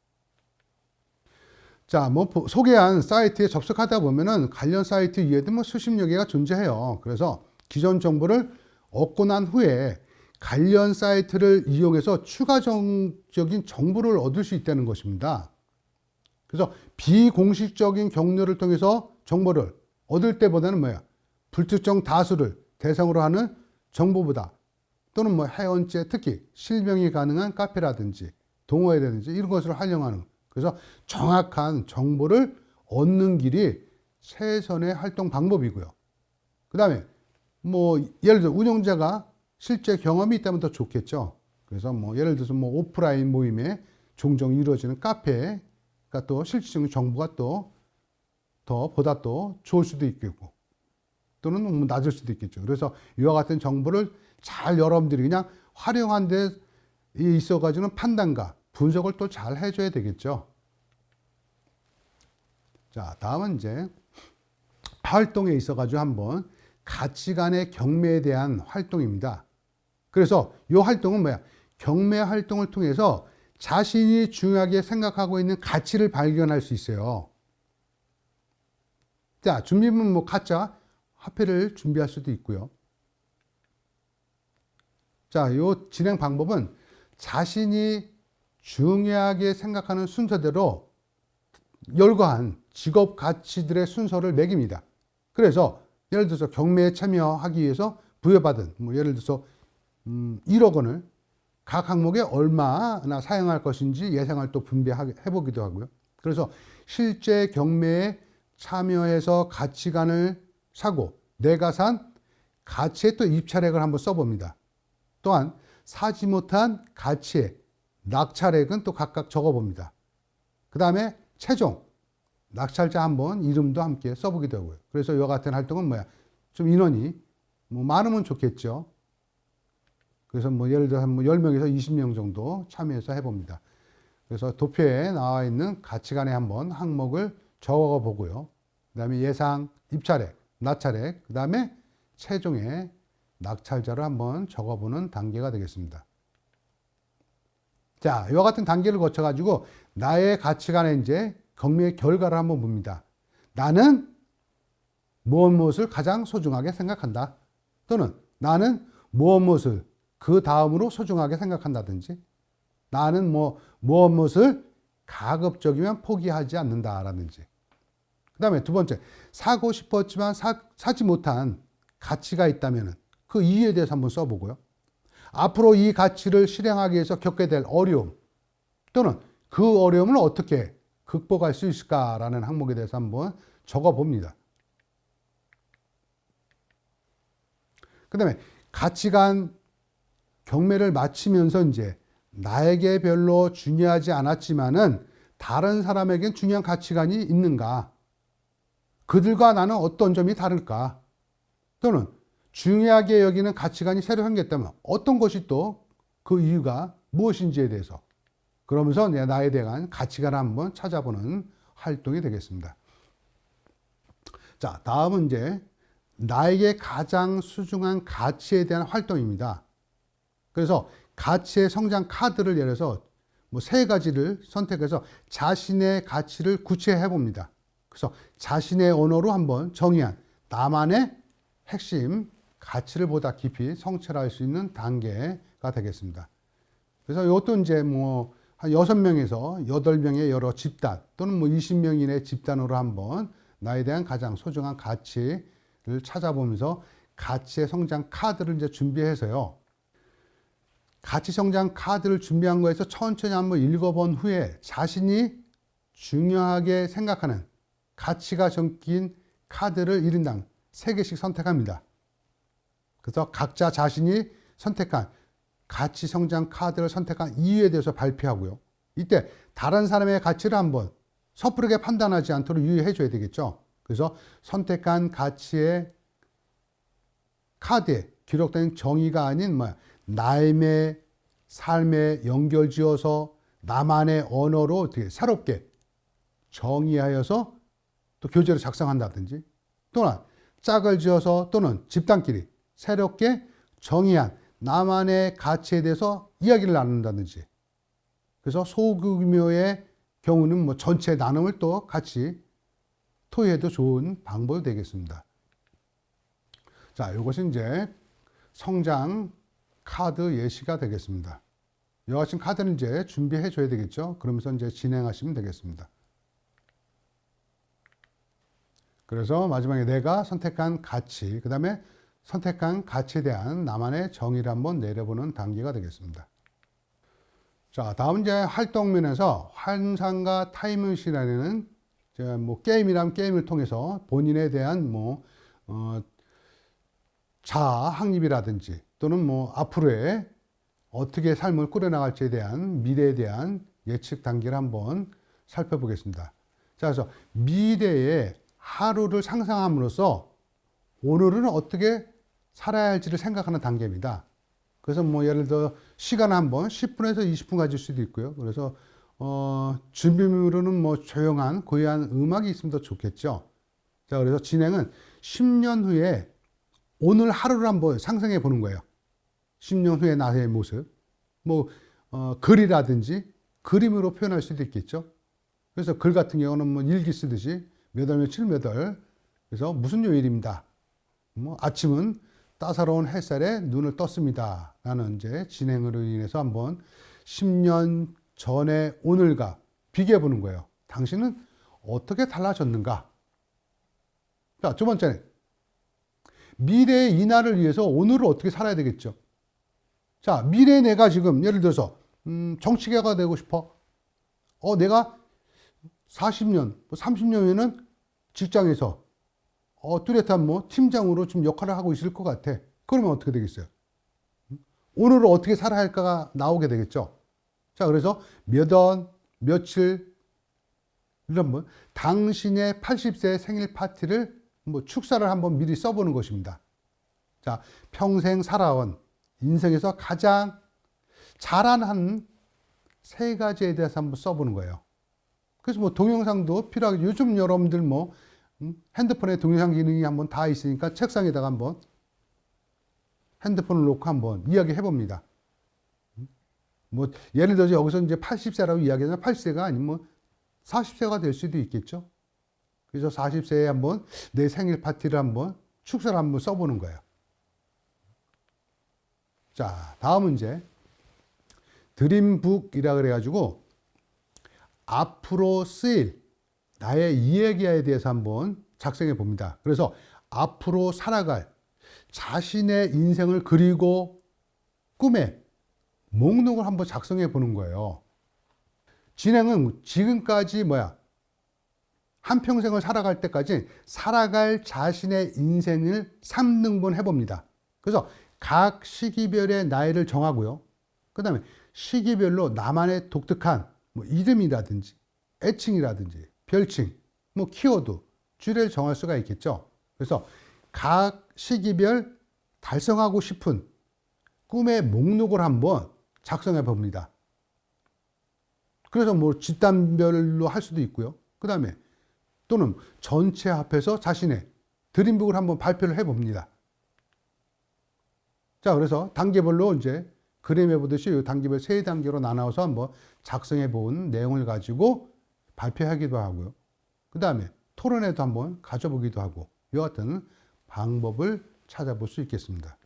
자, 소개한 사이트에 접속하다 보면은 관련 사이트 위에도 수십여 개가 존재해요. 그래서 기존 정보를 얻고 난 후에 관련 사이트를 이용해서 추가적인 정보를 얻을 수 있다는 것입니다. 그래서 비공식적인 경로를 통해서 정보를 얻을 때보다는 불특정 다수를 대상으로 하는 정보보다, 또는 해원제, 특히 실명이 가능한 카페라든지 동호회라든지 이런 것을 활용하는, 그래서 정확한 정보를 얻는 길이 최선의 활동 방법이고요. 그 다음에 예를 들어 운영자가 실제 경험이 있다면 더 좋겠죠. 그래서 예를 들어서 오프라인 모임에 종종 이루어지는 카페가 또 실질적인 정보가 또 보다 또 좋을 수도 있겠고, 또는 낮을 수도 있겠죠. 그래서 이와 같은 정보를 잘 여러분들이 그냥 활용한 데 있어가지고는 판단과 분석을 또 잘 해줘야 되겠죠. 자, 다음은 이제 활동에 있어가지고 한번 가치관의 경매에 대한 활동입니다. 그래서 이 활동은 경매 활동을 통해서 자신이 중요하게 생각하고 있는 가치를 발견할 수 있어요. 자, 준비는 가짜 화폐를 준비할 수도 있고요. 자, 이 진행 방법은 자신이 중요하게 생각하는 순서대로 열거한 직업 가치들의 순서를 매깁니다. 그래서 예를 들어서 경매에 참여하기 위해서 부여받은 예를 들어서 1억 원을 각 항목에 얼마나 사용할 것인지 예상을 또 분배해 보기도 하고요. 그래서 실제 경매에 참여해서 가치관을 사고 내가 산 가치의 또 입찰액을 한번 써봅니다. 또한 사지 못한 가치의 낙찰액은 또 각각 적어봅니다. 그 다음에 최종 낙찰자 한번 이름도 함께 써보기도 하고요. 그래서 이와 같은 활동은 뭐야? 좀 인원이 뭐 많으면 좋겠죠. 그래서 뭐 예를 들어서 뭐 10명에서 20명 정도 참여해서 해봅니다. 그래서 도표에 나와 있는 가치관의 한번 항목을 적어 보고요. 그 다음에 예상 입찰액, 낙찰액, 그 다음에 최종의 낙찰자를 한번 적어보는 단계가 되겠습니다. 자, 이와 같은 단계를 거쳐가지고 나의 가치관의 이제 경매의 결과를 한번 봅니다. 나는 무엇을 가장 소중하게 생각한다. 또는 나는 무엇을 그 다음으로 소중하게 생각한다든지 나는 무엇을 가급적이면 포기하지 않는다라든지. 그 다음에 두 번째, 사고 싶었지만 사지 못한 가치가 있다면 그 이유에 대해서 한번 써보고요. 앞으로 이 가치를 실행하기 위해서 겪게 될 어려움 또는 그 어려움을 어떻게 극복할 수 있을까라는 항목에 대해서 한번 적어봅니다. 그 다음에 가치관 경매를 마치면서 이제 나에게 별로 중요하지 않았지만은 다른 사람에겐 중요한 가치관이 있는가? 그들과 나는 어떤 점이 다를까? 또는 중요하게 여기는 가치관이 새로 생겼다면 어떤 것이 또 그 이유가 무엇인지에 대해서 그러면서 나에 대한 가치관을 한번 찾아보는 활동이 되겠습니다. 자, 다음은 이제 나에게 가장 소중한 가치에 대한 활동입니다. 그래서 가치의 성장 카드를 예를 들어서 뭐 3가지를 선택해서 자신의 가치를 구체해 봅니다. 그래서 자신의 언어로 한번 정의한 나만의 핵심 가치를 보다 깊이 성찰할 수 있는 단계가 되겠습니다. 그래서 이것도 이제 뭐 한 6명에서 8명의 여러 집단 또는 뭐 20명 이내 집단으로 한번 나에 대한 가장 소중한 가치를 찾아보면서 가치의 성장 카드를 이제 준비해서요. 가치 성장 카드를 준비한 거에서 천천히 한번 읽어본 후에 자신이 중요하게 생각하는 가치가 적힌 카드를 1인당 3개씩 선택합니다. 그래서 각자 자신이 선택한 가치 성장 카드를 선택한 이유에 대해서 발표하고요. 이때 다른 사람의 가치를 한번 섣부르게 판단하지 않도록 유의해 줘야 되겠죠. 그래서 선택한 가치의 카드에 기록된 정의가 아닌 나의 삶에 연결지어서 나만의 언어로 어떻게 새롭게 정의하여서 또 교재로 작성한다든지 또는 짝을 지어서 또는 집단끼리 새롭게 정의한 나만의 가치에 대해서 이야기를 나눈다든지 그래서 소규모의 경우는 뭐 전체 나눔을 또 같이 토의해도 좋은 방법이 되겠습니다. 자, 이것이 이제 성장 카드 예시가 되겠습니다. 이와 같은 카드는 이제 준비해 줘야 되겠죠. 그러면서 이제 진행하시면 되겠습니다. 그래서 마지막에 내가 선택한 가치, 그 다음에 선택한 가치에 대한 나만의 정의를 한번 내려보는 단계가 되겠습니다. 자, 다음 이제 활동면에서 환상과 타임머신이라는 뭐 게임이라면 게임을 통해서 본인에 대한 자아 확립이라든지 또는 뭐 앞으로의 어떻게 삶을 꾸려나갈지에 대한 미래에 대한 예측 단계를 한번 살펴보겠습니다. 자, 그래서 미래의 하루를 상상함으로써 오늘은 어떻게 살아야 할지를 생각하는 단계입니다. 그래서 뭐 예를 들어 시간 한번 10분에서 20분 가질 수도 있고요. 그래서 준비물로는 뭐 조용한 고요한 음악이 있으면 더 좋겠죠. 자, 그래서 진행은 10년 후에 오늘 하루를 한번 상상해 보는 거예요. 10년 후에 나의 모습. 뭐 글이라든지 그림으로 표현할 수도 있겠죠. 그래서 글 같은 경우는 뭐 일기 쓰듯이 몇 월 며칠 몇 월. 그래서 무슨 요일입니다. 뭐 아침은 따사로운 햇살에 눈을 떴습니다. 라는 이제 진행으로 인해서 한번 10년 전의 오늘과 비교해 보는 거예요. 당신은 어떻게 달라졌는가? 자, 두 번째는 미래의 이날을 위해서 오늘을 어떻게 살아야 되겠죠? 자, 미래의 내가 지금 예를 들어서 정치가가 되고 싶어. 내가 40년, 30년 후에는 직장에서 뚜렷한 뭐 팀장으로 좀 역할을 하고 있을 것 같아. 그러면 어떻게 되겠어요? 오늘을 어떻게 살아야 할까가 나오게 되겠죠. 자, 그래서 몇 월, 며칠, 이런 뭐, 당신의 80세 생일 파티를 뭐 축사를 한번 미리 써보는 것입니다. 자, 평생 살아온 인생에서 가장 잘한 한 세 가지에 대해서 한번 써보는 거예요. 그래서 뭐 동영상도 필요하게, 요즘 여러분들 뭐, 핸드폰에 동영상 기능이 한번 다 있으니까 책상에다가 한번 핸드폰을 놓고 한번 이야기해 봅니다. 뭐, 예를 들어서 여기서 이제 80세라고 이야기하면 80세가 아니면 뭐 40세가 될 수도 있겠죠. 그래서 40세에 한번 내 생일 파티를 한번 축사를 한번 써보는 거예요. 자, 다음 문제. 드림북이라 그래가지고 앞으로 쓰일 나의 이야기에 대해서 한번 작성해 봅니다. 그래서 앞으로 살아갈 자신의 인생을 그리고 꿈의 목록을 한번 작성해 보는 거예요. 진행은 지금까지 한평생을 살아갈 때까지 살아갈 자신의 인생을 3등분 해봅니다. 그래서 각 시기별의 나이를 정하고요. 그 다음에 시기별로 나만의 독특한 뭐 이름이라든지 애칭이라든지 별칭, 뭐 키워드, 주례를 정할 수가 있겠죠. 그래서 각 시기별 달성하고 싶은 꿈의 목록을 한번 작성해 봅니다. 그래서 뭐 집단별로 할 수도 있고요. 그 다음에 또는 전체 합해서 자신의 드림북을 한번 발표를 해 봅니다. 자, 그래서 단계별로 이제 그림해 보듯이 이 단계별 세 단계로 나눠서 한번 작성해 본 내용을 가지고 발표하기도 하고요. 그 다음에 토론회도 한번 가져보기도 하고 이와 같은 방법을 찾아볼 수 있겠습니다.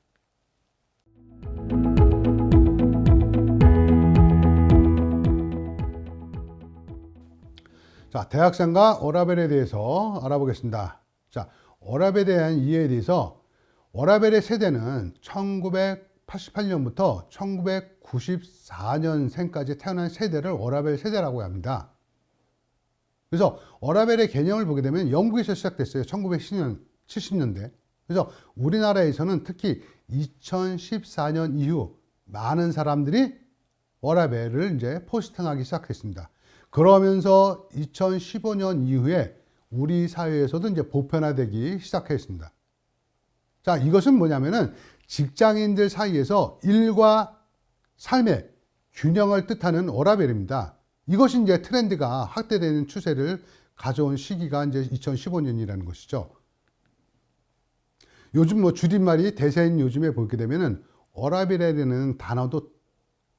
자, 대학생과 워라밸에 대해서 알아보겠습니다. 자, 워라밸에 대한 이해에 대해서 워라밸의 세대는 1988년부터 1994년생까지 태어난 세대를 워라밸 세대라고 합니다. 그래서 워라밸의 개념을 보게 되면 영국에서 시작됐어요. 1970년대. 그래서 우리나라에서는 특히 2014년 이후 많은 사람들이 워라밸을 이제 포스팅하기 시작했습니다. 그러면서 2015년 이후에 우리 사회에서도 이제 보편화되기 시작했습니다. 자, 이것은 뭐냐면은 직장인들 사이에서 일과 삶의 균형을 뜻하는 워라밸입니다. 이것이 이제 트렌드가 확대되는 추세를 가져온 시기가 이제 2015년이라는 것이죠. 요즘 뭐 줄임말이 대세인 요즘에 보게 되면은 워라밸이라는 단어도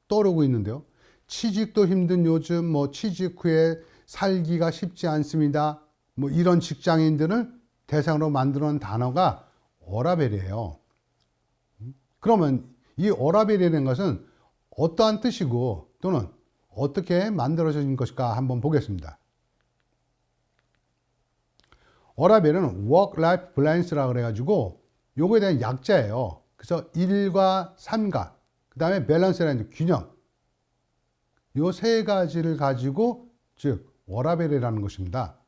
떠오르고 있는데요. 취직도 힘든 요즘 뭐 취직 후에 살기가 쉽지 않습니다. 뭐 이런 직장인들을 대상으로 만들어 놓은 단어가 워라밸이에요. 그러면 이 워라밸이라는 것은 어떠한 뜻이고 또는 어떻게 만들어진 것일까 한번 보겠습니다. 워라밸은 Work-Life Balance라고 그래가지고 요거에 대한 약자예요. 그래서 일과 삶과 그 다음에 밸런스라는 균형, 요 세 가지를 가지고 즉 워라밸이라는 것입니다.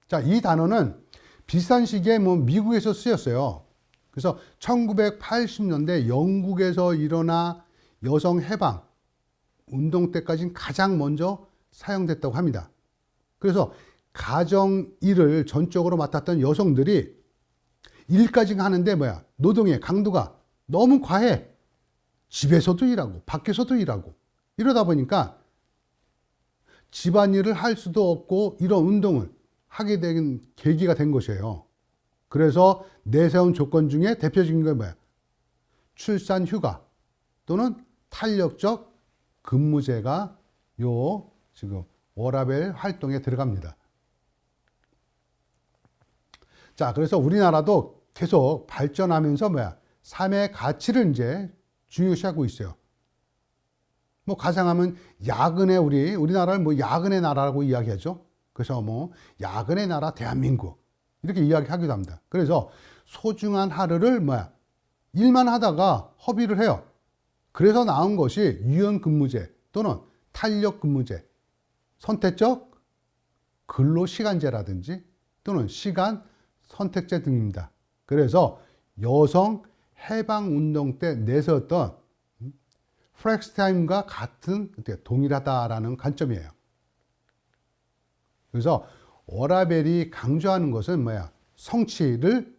자, 이 단어는 비슷한 시기에 뭐 미국에서 쓰였어요. 그래서 1980년대 영국에서 일어나 여성 해방 운동 때까지는 가장 먼저 사용됐다고 합니다. 그래서 가정 일을 전적으로 맡았던 여성들이 일까지 하는데 노동의 강도가 너무 과해. 집에서도 일하고 밖에서도 일하고 이러다 보니까 집안일을 할 수도 없고 이런 운동을 하게 된 계기가 된 것이에요. 그래서 내세운 조건 중에 대표적인 게 출산 휴가 또는 탄력적 근무제가 요 지금 워라밸 활동에 들어갑니다. 자, 그래서 우리나라도 계속 발전하면서 삶의 가치를 이제 중요시하고 있어요. 뭐 가상하면 야근의 우리나라를 뭐 야근의 나라라고 이야기하죠. 그래서 뭐 야근의 나라 대한민국 이렇게 이야기하기도 합니다. 그래서 소중한 하루를 일만 하다가 허비를 해요. 그래서 나온 것이 유연근무제 또는 탄력근무제, 선택적 근로시간제라든지 또는 시간 선택제 등입니다. 그래서 여성 해방운동 때 내세웠던 플렉스 타임과 같은 동일하다라는 관점이에요. 그래서 워라벨이 강조하는 것은 뭐야? 성취를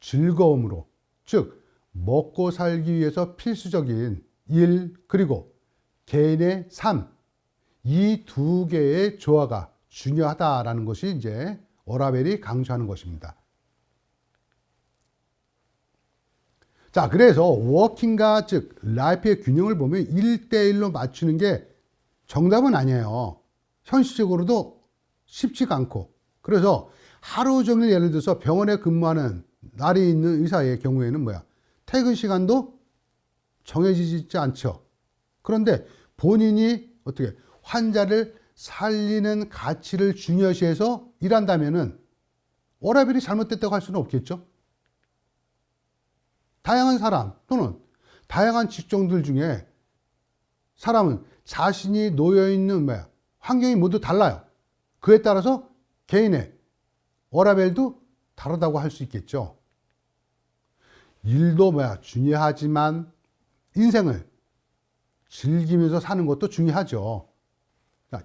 즐거움으로, 즉 먹고 살기 위해서 필수적인 일 그리고 개인의 삶, 이 두 개의 조화가 중요하다라는 것이 이제 워라벨이 강조하는 것입니다. 자, 그래서 워킹과 즉 라이프의 균형을 보면 1대1로 맞추는 게 정답은 아니에요. 현실적으로도 쉽지가 않고. 그래서 하루 종일 예를 들어서 병원에 근무하는 날이 있는 의사의 경우에는 뭐야? 퇴근 시간도 정해지지 않죠. 그런데 본인이 어떻게 환자를 살리는 가치를 중요시해서 일한다면은 워라밸이 잘못됐다고 할 수는 없겠죠. 다양한 사람 또는 다양한 직종들 중에 사람은 자신이 놓여 있는 환경이 모두 달라요. 그에 따라서 개인의 워라밸도 다르다고 할 수 있겠죠. 일도 중요하지만 인생을 즐기면서 사는 것도 중요하죠.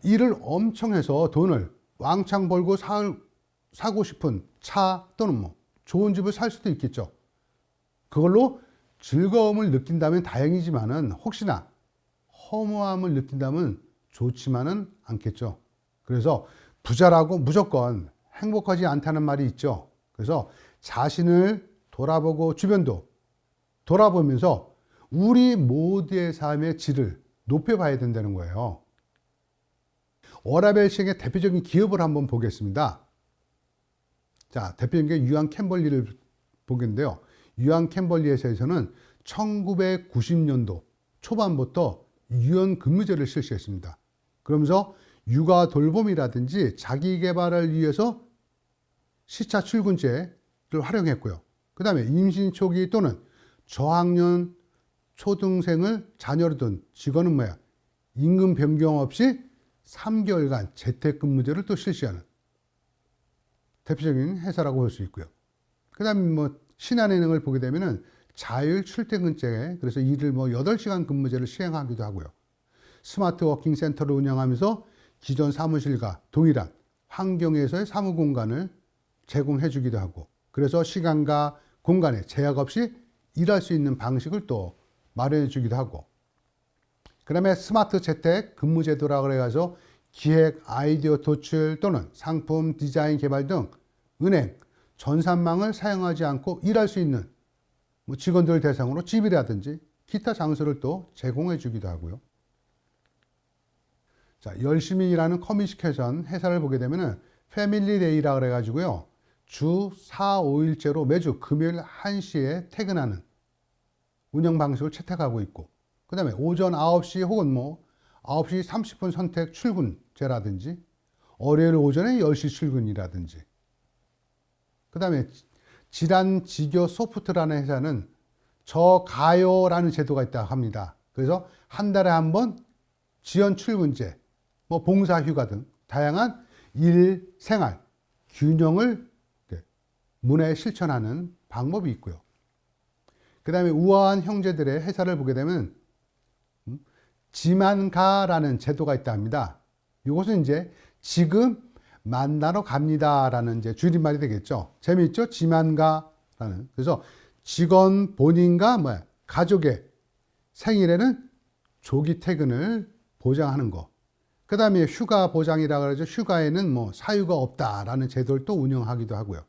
일을 엄청 해서 돈을 왕창 벌고 사고 싶은 차 또는 좋은 집을 살 수도 있겠죠. 그걸로 즐거움을 느낀다면 다행이지만은 혹시나 허무함을 느낀다면 좋지만은 않겠죠. 그래서 부자라고 무조건 행복하지 않다는 말이 있죠. 그래서 자신을 돌아보고 주변도 돌아보면서 우리 모두의 삶의 질을 높여봐야 된다는 거예요. 워라밸 시행의 대표적인 기업을 한번 보겠습니다. 자, 대표적인 게 유한 캠벌리를 보겠는데요. 유한 캠벌리 회사에서는 1990년도 초반부터 유연 근무제를 실시했습니다. 그러면서 육아 돌봄이라든지 자기 개발을 위해서 시차 출근제를 활용했고요. 그 다음에 임신 초기 또는 저학년 초등생을 자녀로 둔 직원은 임금 변경 없이 3개월간 재택근무제를 또 실시하는 대표적인 회사라고 볼 수 있고요. 그 다음에 신한은행을 보게 되면은 자율 출퇴근제, 그래서 일을 8시간 근무제를 시행하기도 하고요. 스마트 워킹 센터를 운영하면서 기존 사무실과 동일한 환경에서의 사무 공간을 제공해 주기도 하고, 그래서 시간과 공간에 제약 없이 일할 수 있는 방식을 또 마련해 주기도 하고, 그 다음에 스마트 재택 근무제도라고 해서 기획, 아이디어 도출 또는 상품 디자인 개발 등 은행, 전산망을 사용하지 않고 일할 수 있는 직원들 대상으로 집이라든지 기타 장소를 또 제공해 주기도 하고요. 자, 열심히 일하는 커뮤니케이션 회사를 보게 되면은 패밀리데이라 그래가지고요. 주 4, 5일째로 매주 금요일 1시에 퇴근하는 운영 방식을 채택하고 있고, 그 다음에 오전 9시 혹은 9시 30분 선택 출근제라든지 월요일 오전에 10시 출근이라든지, 그 다음에 질환지교 소프트라는 회사는 저가요라는 제도가 있다고 합니다. 그래서 한 달에 한 번 지연 출근제, 봉사휴가 등 다양한 일, 생활, 균형을 문화에 실천하는 방법이 있고요. 그 다음에 우아한 형제들의 회사를 보게 되면 지만가라는 제도가 있다 합니다. 이것은 이제 지금 만나러 갑니다라는 이제 줄임말이 되겠죠. 재미있죠? 지만가라는. 그래서 직원 본인과 가족의 생일에는 조기 퇴근을 보장하는 거. 그 다음에 휴가 보장이라고 하죠. 휴가에는 사유가 없다라는 제도를 또 운영하기도 하고요.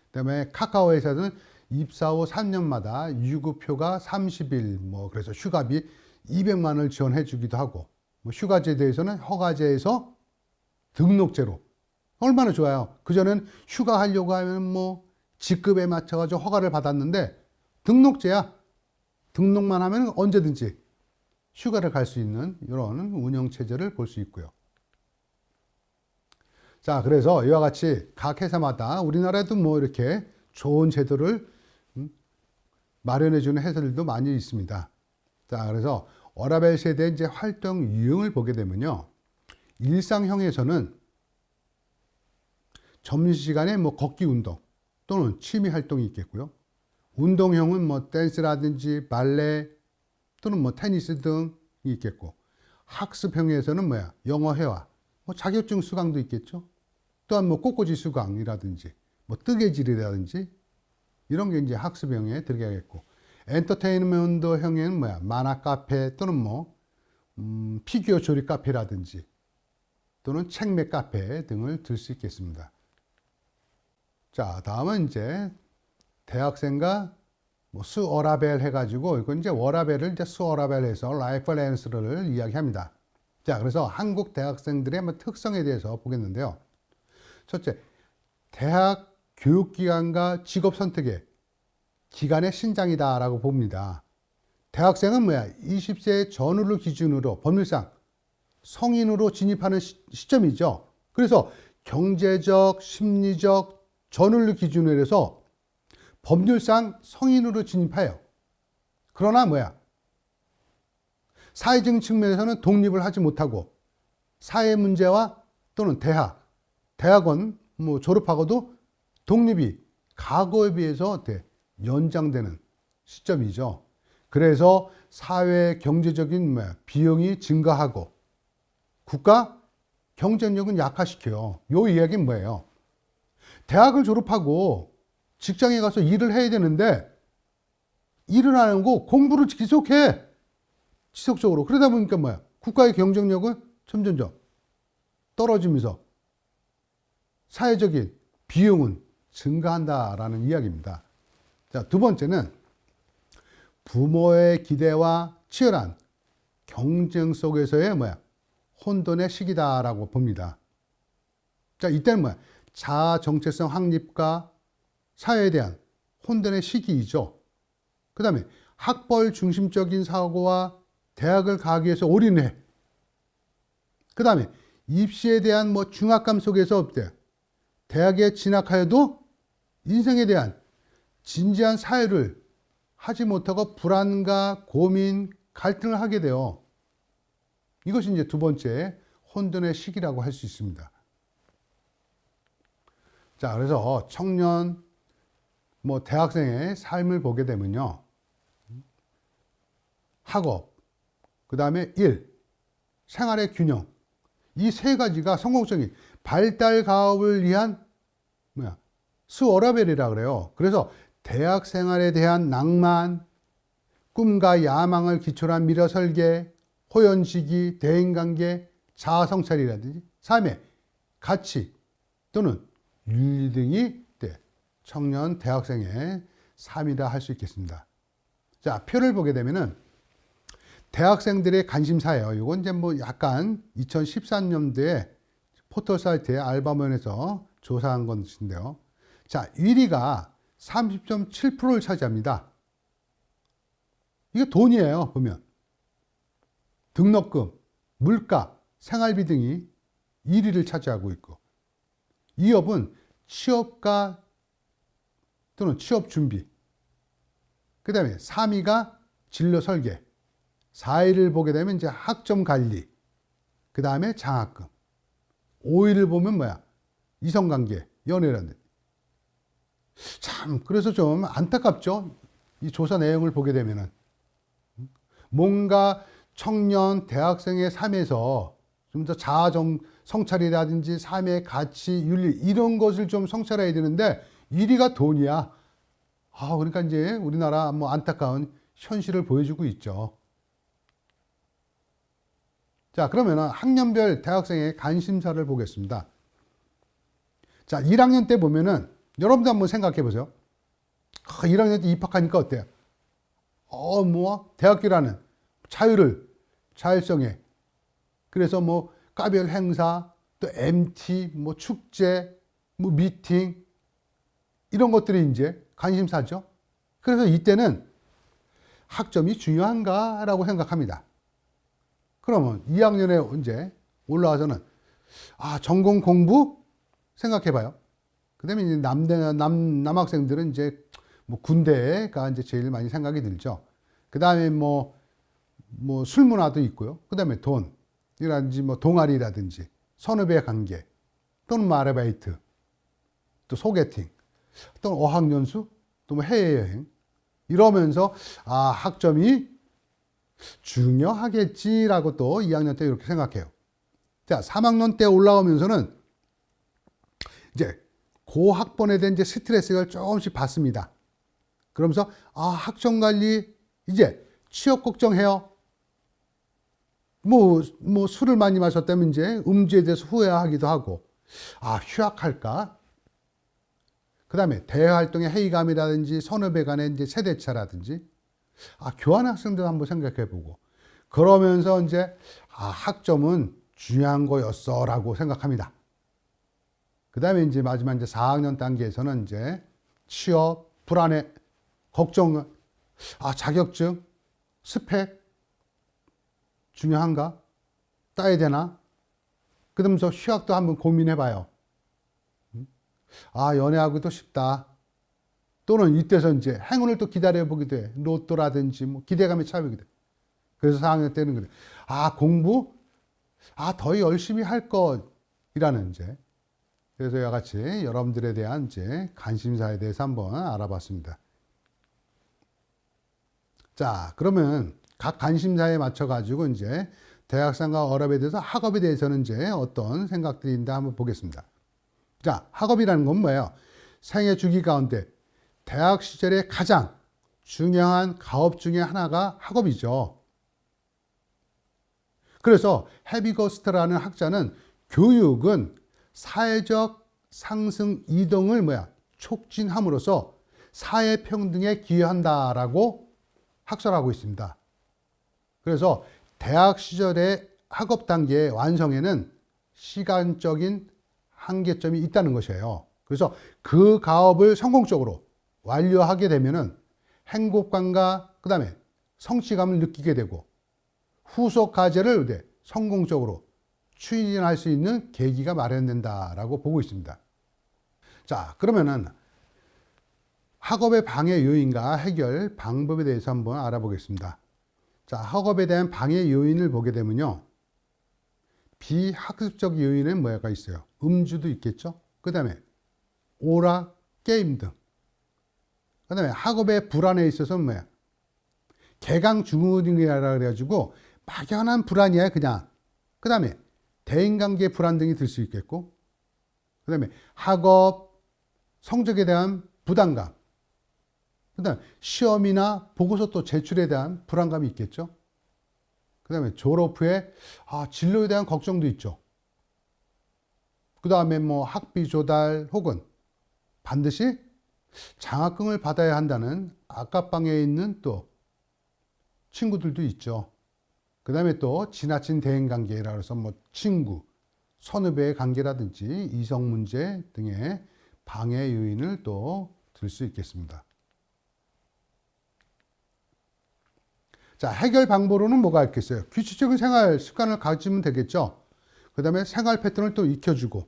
그 다음에 카카오 회사는 입사 후 3년마다 유급휴가 30일, 그래서 휴가비 200만 원을 지원해 주기도 하고, 휴가제도에서는 허가제에서 등록제로. 얼마나 좋아요. 그전엔 휴가 하려고 하면 직급에 맞춰가지고 허가를 받았는데 등록제야. 등록만 하면 언제든지 휴가를 갈 수 있는 이런 운영체제를 볼 수 있고요. 자, 그래서 이와 같이 각 회사마다 우리나라에도 이렇게 좋은 제도를 마련해 주는 회사들도 많이 있습니다. 자, 그래서 워라밸 세대의 이제 활동 유형을 보게 되면요. 일상형에서는 점심시간에 뭐 걷기 운동 또는 취미 활동이 있겠고요. 운동형은 뭐 댄스라든지 발레 또는 뭐 테니스 등이 있겠고, 학습형에서는 뭐야? 영어 회화, 뭐 자격증 수강도 있겠죠. 또한 뭐 꽃꽂이 수강이라든지 뭐 뜨개질이라든지 이런 게 이제 학습형에 들어가겠고, 엔터테인먼트형에는 뭐야? 만화 카페 또는 뭐 피규어 조립 카페라든지 또는 책매 카페 등을 들 수 있겠습니다. 자, 다음은 이제 대학생과 뭐 수어라벨 해가지고, 이건 이제 워라벨을 이제 수어라벨 해서 라이프 밸런스를 이야기합니다. 자, 그래서 한국 대학생들의 뭐 특성에 대해서 보겠는데요. 첫째, 대학 교육기관과 직업 선택의 기간의 신장이다라고 봅니다. 대학생은 뭐야? 20세 전후를 기준으로 법률상 성인으로 진입하는 시점이죠. 그래서 경제적, 심리적 전후를 기준으로 해서 법률상 성인으로 진입해요. 그러나 뭐야? 사회적인 측면에서는 독립을 하지 못하고 사회 문제와 또는 대학원 뭐 졸업하고도 독립이 과거에 비해서 연장되는 시점이죠. 그래서 사회 경제적인 비용이 증가하고 국가 경쟁력은 약화시켜요. 요 이야기는 뭐예요? 대학을 졸업하고 직장에 가서 일을 해야 되는데 일을 안 하고 공부를 계속해. 지속적으로. 그러다 보니까 뭐야? 국가의 경쟁력은 점점점 떨어지면서 사회적인 비용은 증가한다라는 이야기입니다. 자, 두 번째는 부모의 기대와 치열한 경쟁 속에서의 혼돈의 시기다라고 봅니다. 자, 이때는 자아 정체성 확립과 사회에 대한 혼돈의 시기이죠. 그 다음에 학벌 중심적인 사고와 대학을 가기 위해서 올인해. 그 다음에 입시에 대한 중압감 속에서 대학에 진학하여도 인생에 대한 진지한 사회를 하지 못하고 불안과 고민, 갈등을 하게 돼요. 이것이 이제 두 번째 혼돈의 시기라고 할 수 있습니다. 자, 그래서 청년, 대학생의 삶을 보게 되면요. 학업, 그 다음에 일, 생활의 균형. 이 세 가지가 성공적인 발달 가업을 위한 수어라벨이라 그래요. 그래서 대학 생활에 대한 낭만, 꿈과 야망을 기초로 한 미래 설계, 호연지기, 대인관계, 자아성찰이라든지 삶의 가치 또는 윤리 등이 청년 대학생의 삶이라 할 수 있겠습니다. 자, 표를 보게 되면은 대학생들의 관심사예요. 이건 이제 약간 2013년도에 포털 사이트의 알바몬에서 조사한 것인데요. 자, 1위가 30.7%를 차지합니다. 이게 돈이에요, 보면. 등록금, 물가, 생활비 등이 1위를 차지하고 있고, 2업은 취업과 또는 취업 준비, 그 다음에 3위가 진로 설계, 4위를 보게 되면 이제 학점 관리, 그 다음에 장학금, 5위를 보면 이성관계, 연애라는. 참, 그래서 좀 안타깝죠? 이 조사 내용을 보게 되면은. 뭔가 청년, 대학생의 삶에서 좀 더 자아 성찰이라든지 삶의 가치, 윤리, 이런 것을 좀 성찰해야 되는데, 1위가 돈이야. 그러니까 이제 우리나라 안타까운 현실을 보여주고 있죠. 자, 그러면은 학년별 대학생의 관심사를 보겠습니다. 자, 1학년 때 보면은 여러분도 한번 생각해 보세요. 1학년 때 입학하니까 어때요? 대학교라는 자율성에. 그래서 과별 행사, 또 MT, 축제, 미팅, 이런 것들이 이제 관심사죠. 그래서 이때는 학점이 중요한가라고 생각합니다. 그러면 2학년에 이제 올라와서는 전공 공부 생각해 봐요. 그다음에 이제 남학생들은 이제 군대가 이제 제일 많이 생각이 들죠. 그다음에 술 문화도 있고요. 그다음에 돈이라든지 동아리라든지 선후배 관계 또는 아르바이트 또 소개팅, 또 어학연수, 또 뭐 해외여행 이러면서 아 학점이 중요하겠지라고 또 2학년 때 이렇게 생각해요. 자, 3학년 때 올라오면서는 이제 고학번에 대한 이제 스트레스를 조금씩 받습니다. 그러면서 아 학점 관리 이제 취업 걱정해요. 뭐 술을 많이 마셨다면 이제 음주에 대해서 후회하기도 하고 아 휴학할까? 그다음에 대외 활동의 회의감이라든지 선후배 간의 이제 세대차라든지 아 교환 학생도 한번 생각해보고 그러면서 이제 아 학점은 중요한 거였어라고 생각합니다. 그다음에 이제 마지막 이제 4학년 단계에서는 이제 취업 불안해 걱정 아 자격증 스펙 중요한가 따야 되나 그러면서 휴학도 한번 고민해봐요. 아 연애하기도 쉽다. 또는 이때서 이제 행운을 또 기다려보기도 해. 로또라든지 뭐 기대감이 차오기도 해. 그래서 4학년 때는 그래. 아 공부 아 더 열심히 할 것이라는 이제 그래서 이와 같이 여러분들에 대한 이제 관심사에 대해서 한번 알아봤습니다. 자 그러면 각 관심사에 맞춰 가지고 이제 대학생과 어업에 대해서 학업에 대해서는 이제 어떤 생각들이 있는지 한번 보겠습니다. 자, 학업이라는 건 뭐예요? 생애 주기 가운데 대학 시절에 가장 중요한 가업 중에 하나가 학업이죠. 그래서 헤비거스트라는 학자는 교육은 사회적 상승 이동을 촉진함으로써 사회 평등에 기여한다라고 학설하고 있습니다. 그래서 대학 시절의 학업 단계의 완성에는 시간적인 한계점이 있다는 것이에요. 그래서 그 가업을 성공적으로 완료하게 되면은 행복감과 그다음에 성취감을 느끼게 되고 후속 과제를 성공적으로 추진할 수 있는 계기가 마련된다라고 보고 있습니다. 자, 그러면은 학업의 방해 요인과 해결 방법에 대해서 한번 알아보겠습니다. 자, 학업에 대한 방해 요인을 보게 되면요. 비학습적 요인은 뭐가 있어요? 음주도 있겠죠? 그 다음에 오락, 게임 등. 그 다음에 학업의 불안에 있어서는 뭐야? 개강증후군이라 그래가지고 막연한 불안이야, 그냥. 그 다음에 대인관계 불안 등이 들 수 있겠고, 그 다음에 학업, 성적에 대한 부담감, 그 다음에 시험이나 보고서 또 제출에 대한 불안감이 있겠죠. 그 다음에 졸업 후에 진로에 대한 걱정도 있죠. 그 다음에 뭐 학비 조달 혹은 반드시 장학금을 받아야 한다는 악각방에 있는 또 친구들도 있죠. 그 다음에 또 지나친 대인관계라 그래서 뭐 친구, 선후배의 관계라든지 이성 문제 등의 방해 요인을 또 들 수 있겠습니다. 자, 해결 방법으로는 뭐가 있겠어요? 규칙적인 생활 습관을 가지면 되겠죠. 그 다음에 생활 패턴을 또 익혀주고,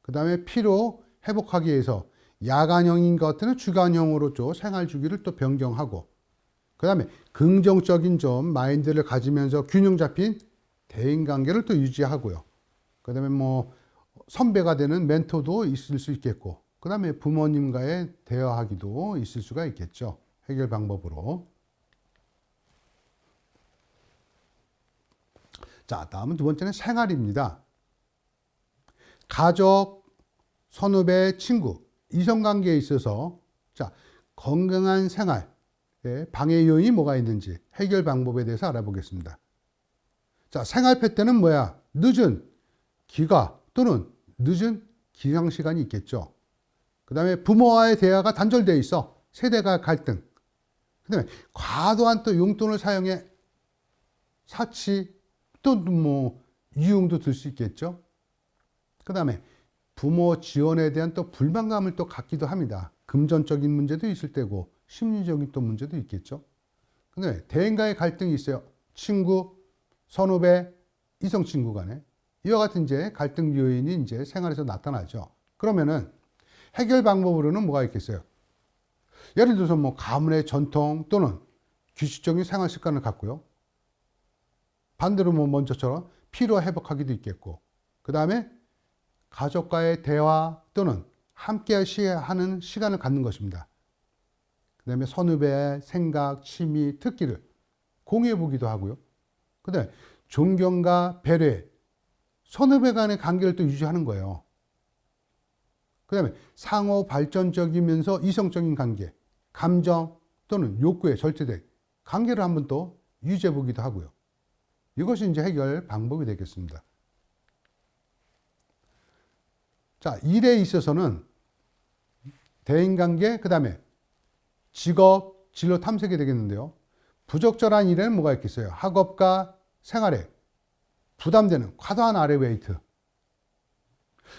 그 다음에 피로 회복하기 위해서 야간형인 것 같은 주간형으로 또 생활 주기를 또 변경하고, 그 다음에 긍정적인 좀 마인드를 가지면서 균형 잡힌 대인관계를 또 유지하고요. 그 다음에 뭐 선배가 되는 멘토도 있을 수 있겠고, 그 다음에 부모님과의 대화하기도 있을 수가 있겠죠. 해결 방법으로. 자, 다음은 두 번째는 생활입니다. 가족, 선후배, 친구, 이성관계에 있어서 자, 건강한 생활, 방해 요인이 뭐가 있는지 해결 방법에 대해서 알아보겠습니다. 자, 생활 패턴은 뭐야? 늦은 귀가 또는 늦은 기상 시간이 있겠죠. 그 다음에 부모와의 대화가 단절되어 있어. 세대가 갈등. 그 다음에 과도한 또 용돈을 사용해 사치 또 뭐 유흥도 들 수 있겠죠. 그 다음에 부모 지원에 대한 또 불만감을 또 갖기도 합니다. 금전적인 문제도 있을 때고 심리적인 또 문제도 있겠죠. 근데 대인과의 갈등이 있어요. 친구, 선후배, 이성 친구 간에 이와 같은 이제 갈등 요인이 이제 생활에서 나타나죠. 그러면은 해결 방법으로는 뭐가 있겠어요? 예를 들어서 뭐 가문의 전통 또는 규칙적인 생활 습관을 갖고요. 반대로 뭐 먼저처럼 피로 회복하기도 있겠고, 그 다음에 가족과의 대화 또는 함께 하는 시간을 갖는 것입니다. 그 다음에 선후배, 생각, 취미, 특기를 공유해 보기도 하고요. 그 다음에 존경과 배려, 선후배 간의 관계를 또 유지하는 거예요. 그 다음에 상호 발전적이면서 이성적인 관계, 감정 또는 욕구에 절제된 관계를 한번 또 유지해 보기도 하고요. 이것이 이제 해결 방법이 되겠습니다. 자, 일에 있어서는 대인관계, 그 다음에 직업, 진로 탐색이 되겠는데요. 부적절한 일에는 뭐가 있겠어요? 학업과 생활에 부담되는 과도한 아르바이트.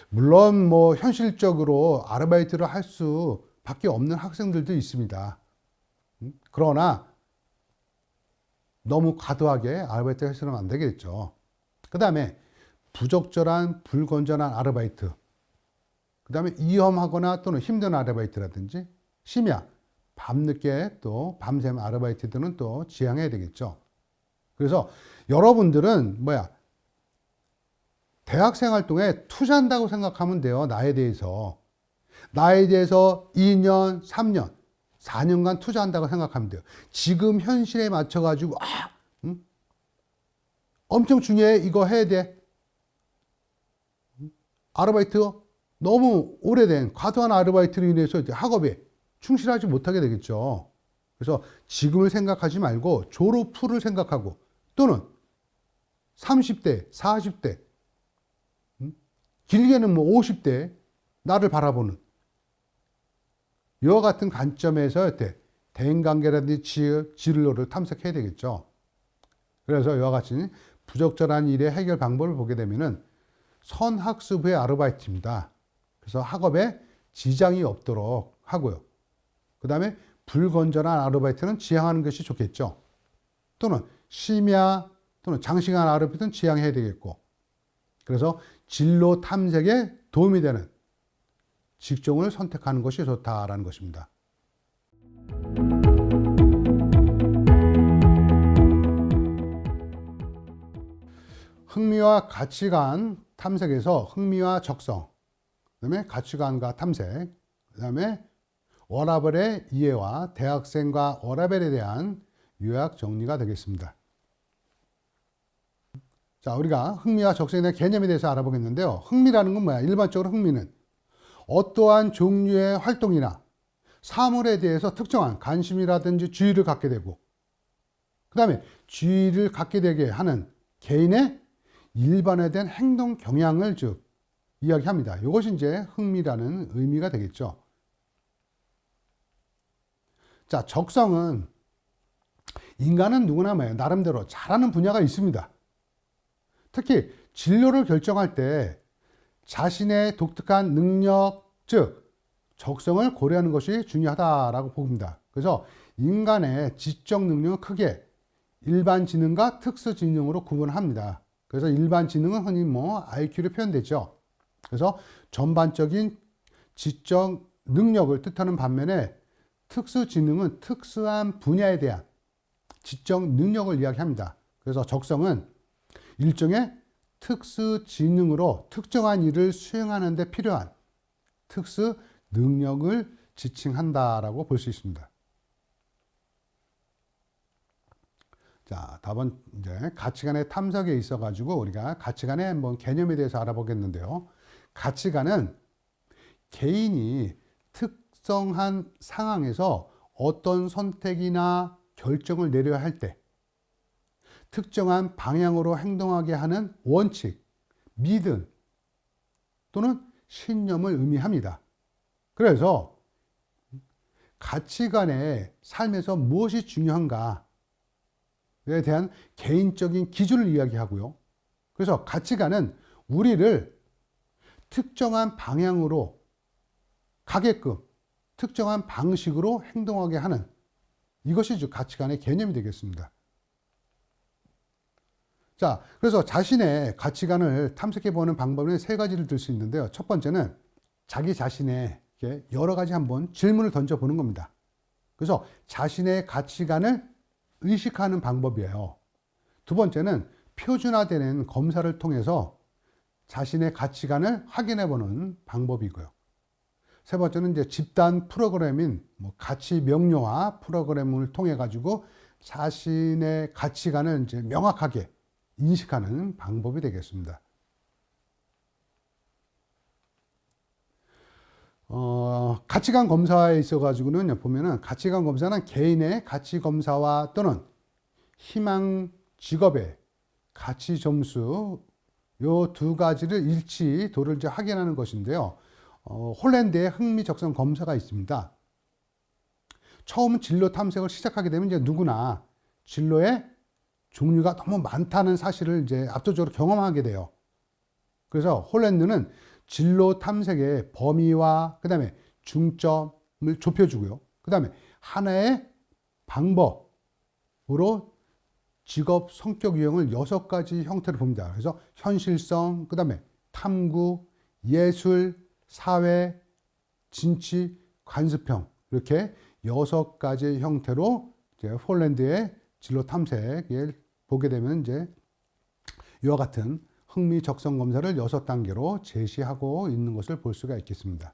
물론 뭐 현실적으로 아르바이트를 할 수밖에 없는 학생들도 있습니다. 그러나 너무 과도하게 아르바이트 해서는 안 되겠죠. 그 다음에 부적절한 불건전한 아르바이트. 그 다음에 위험하거나 또는 힘든 아르바이트라든지 심야, 밤늦게 또 밤샘 아르바이트들은 또 지양해야 되겠죠. 그래서 여러분들은 대학생 활동에 투자한다고 생각하면 돼요. 나에 대해서 2년, 3년, 4년간 투자한다고 생각하면 돼요. 지금 현실에 맞춰가지고 엄청 중요해. 이거 해야 돼. 아르바이트 너무 오래된 과도한 아르바이트로 인해서 이제 학업에 충실하지 못하게 되겠죠. 그래서 지금을 생각하지 말고 졸업 후를 생각하고 또는 30대, 40대, 길게는 뭐 50대 나를 바라보는 이와 같은 관점에서 대인관계라든지 취업, 진로를 탐색해야 되겠죠. 그래서 이와 같이 부적절한 일의 해결 방법을 보게 되면은 선학습 후의 아르바이트입니다. 그래서 학업에 지장이 없도록 하고요. 그 다음에 불건전한 아르바이트는 지양하는 것이 좋겠죠. 또는 심야 또는 장시간 아르바이트는 지양해야 되겠고. 그래서 진로 탐색에 도움이 되는 직종을 선택하는 것이 좋다라는 것입니다. 흥미와 가치관 탐색에서 흥미와 적성, 그다음에 가치관과 탐색, 그다음에 워라밸의 이해와 대학생과 워라밸에 대한 요약 정리가 되겠습니다. 자, 우리가 흥미와 적성에 대한 개념에 대해서 알아보겠는데요. 흥미라는 건 뭐야? 일반적으로 흥미는 어떠한 종류의 활동이나 사물에 대해서 특정한 관심이라든지 주의를 갖게 되고, 그 다음에 주의를 갖게 되게 하는 개인의 일반화된 행동 경향을 즉 이야기합니다. 이것이 이제 흥미라는 의미가 되겠죠. 자, 적성은 인간은 누구나 나름대로 잘하는 분야가 있습니다. 특히 진로를 결정할 때 자신의 독특한 능력, 즉 적성을 고려하는 것이 중요하다라고 봅니다. 그래서 인간의 지적 능력은 크게 일반 지능과 특수 지능으로 구분합니다. 그래서 일반 지능은 흔히 IQ로 표현되죠. 그래서 전반적인 지적 능력을 뜻하는 반면에 특수 지능은 특수한 분야에 대한 지적 능력을 이야기합니다. 그래서 적성은 일종의 특수 지능으로 특정한 일을 수행하는 데 필요한 특수 능력을 지칭한다라고 볼 수 있습니다. 자, 다음은 이제 가치관의 탐색에 있어 가지고 우리가 가치관의 한번 개념에 대해서 알아보겠는데요. 가치관은 개인이 특정한 상황에서 어떤 선택이나 결정을 내려야 할 때 특정한 방향으로 행동하게 하는 원칙, 믿음 또는 신념을 의미합니다. 그래서 가치관의 삶에서 무엇이 중요한가에 대한 개인적인 기준을 이야기하고요. 그래서 가치관은 우리를 특정한 방향으로 가게끔 특정한 방식으로 행동하게 하는 이것이 즉 가치관의 개념이 되겠습니다. 자, 그래서 자신의 가치관을 탐색해보는 방법은 세 가지를 들 수 있는데요. 첫 번째는 자기 자신에게 여러 가지 한번 질문을 던져보는 겁니다. 그래서 자신의 가치관을 의식하는 방법이에요. 두 번째는 표준화되는 검사를 통해서 자신의 가치관을 확인해보는 방법이고요. 세 번째는 이제 집단 프로그래밍, 뭐 가치 명료화 프로그램을 통해 가지고 자신의 가치관을 이제 명확하게 인식하는 방법이 되겠습니다. 가치관 검사에 있어 가지고는 보면은 가치관 검사는 개인의 가치 검사와 또는 희망 직업의 가치 점수 요 두 가지를 일치도를 이제 확인하는 것인데요. 홀랜드에 흥미 적성 검사가 있습니다. 처음 진로 탐색을 시작하게 되면 이제 누구나 진로의 종류가 너무 많다는 사실을 이제 압도적으로 경험하게 돼요. 그래서 홀랜드는 진로 탐색의 범위와 그다음에 중점을 좁혀주고요. 그다음에 하나의 방법으로 직업 성격 유형을 6가지 형태로 봅니다. 그래서 현실성, 그다음에 탐구, 예술, 사회, 진취, 관습형 이렇게 6가지 형태로 이제 홀랜드의 진로 탐색을 보게 되면 이제 이와 같은 흥미 적성 검사를 6단계로 제시하고 있는 것을 볼 수가 있겠습니다.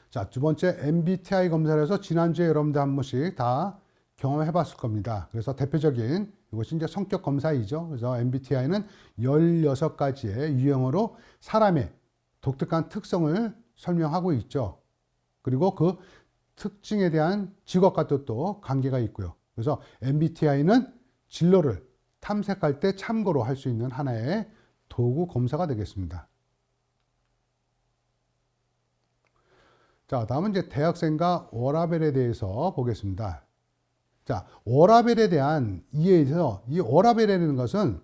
자, 두 번째 MBTI 검사를 해서 지난주에 여러분들 한 번씩 다 경험해 봤을 겁니다. 그래서 대표적인 이것이 이제 성격 검사이죠. 그래서 MBTI는 16가지의 유형으로 사람의 독특한 특성을 설명하고 있죠. 그리고 그 특징에 대한 직업과 또 관계가 있고요. 그래서 MBTI는 진로를 탐색할 때 참고로 할 수 있는 하나의 도구 검사가 되겠습니다. 자, 다음은 이제 대학생과 워라밸에 대해서 보겠습니다. 자, 워라밸에 대한 이해에서 이 워라밸이라는 것은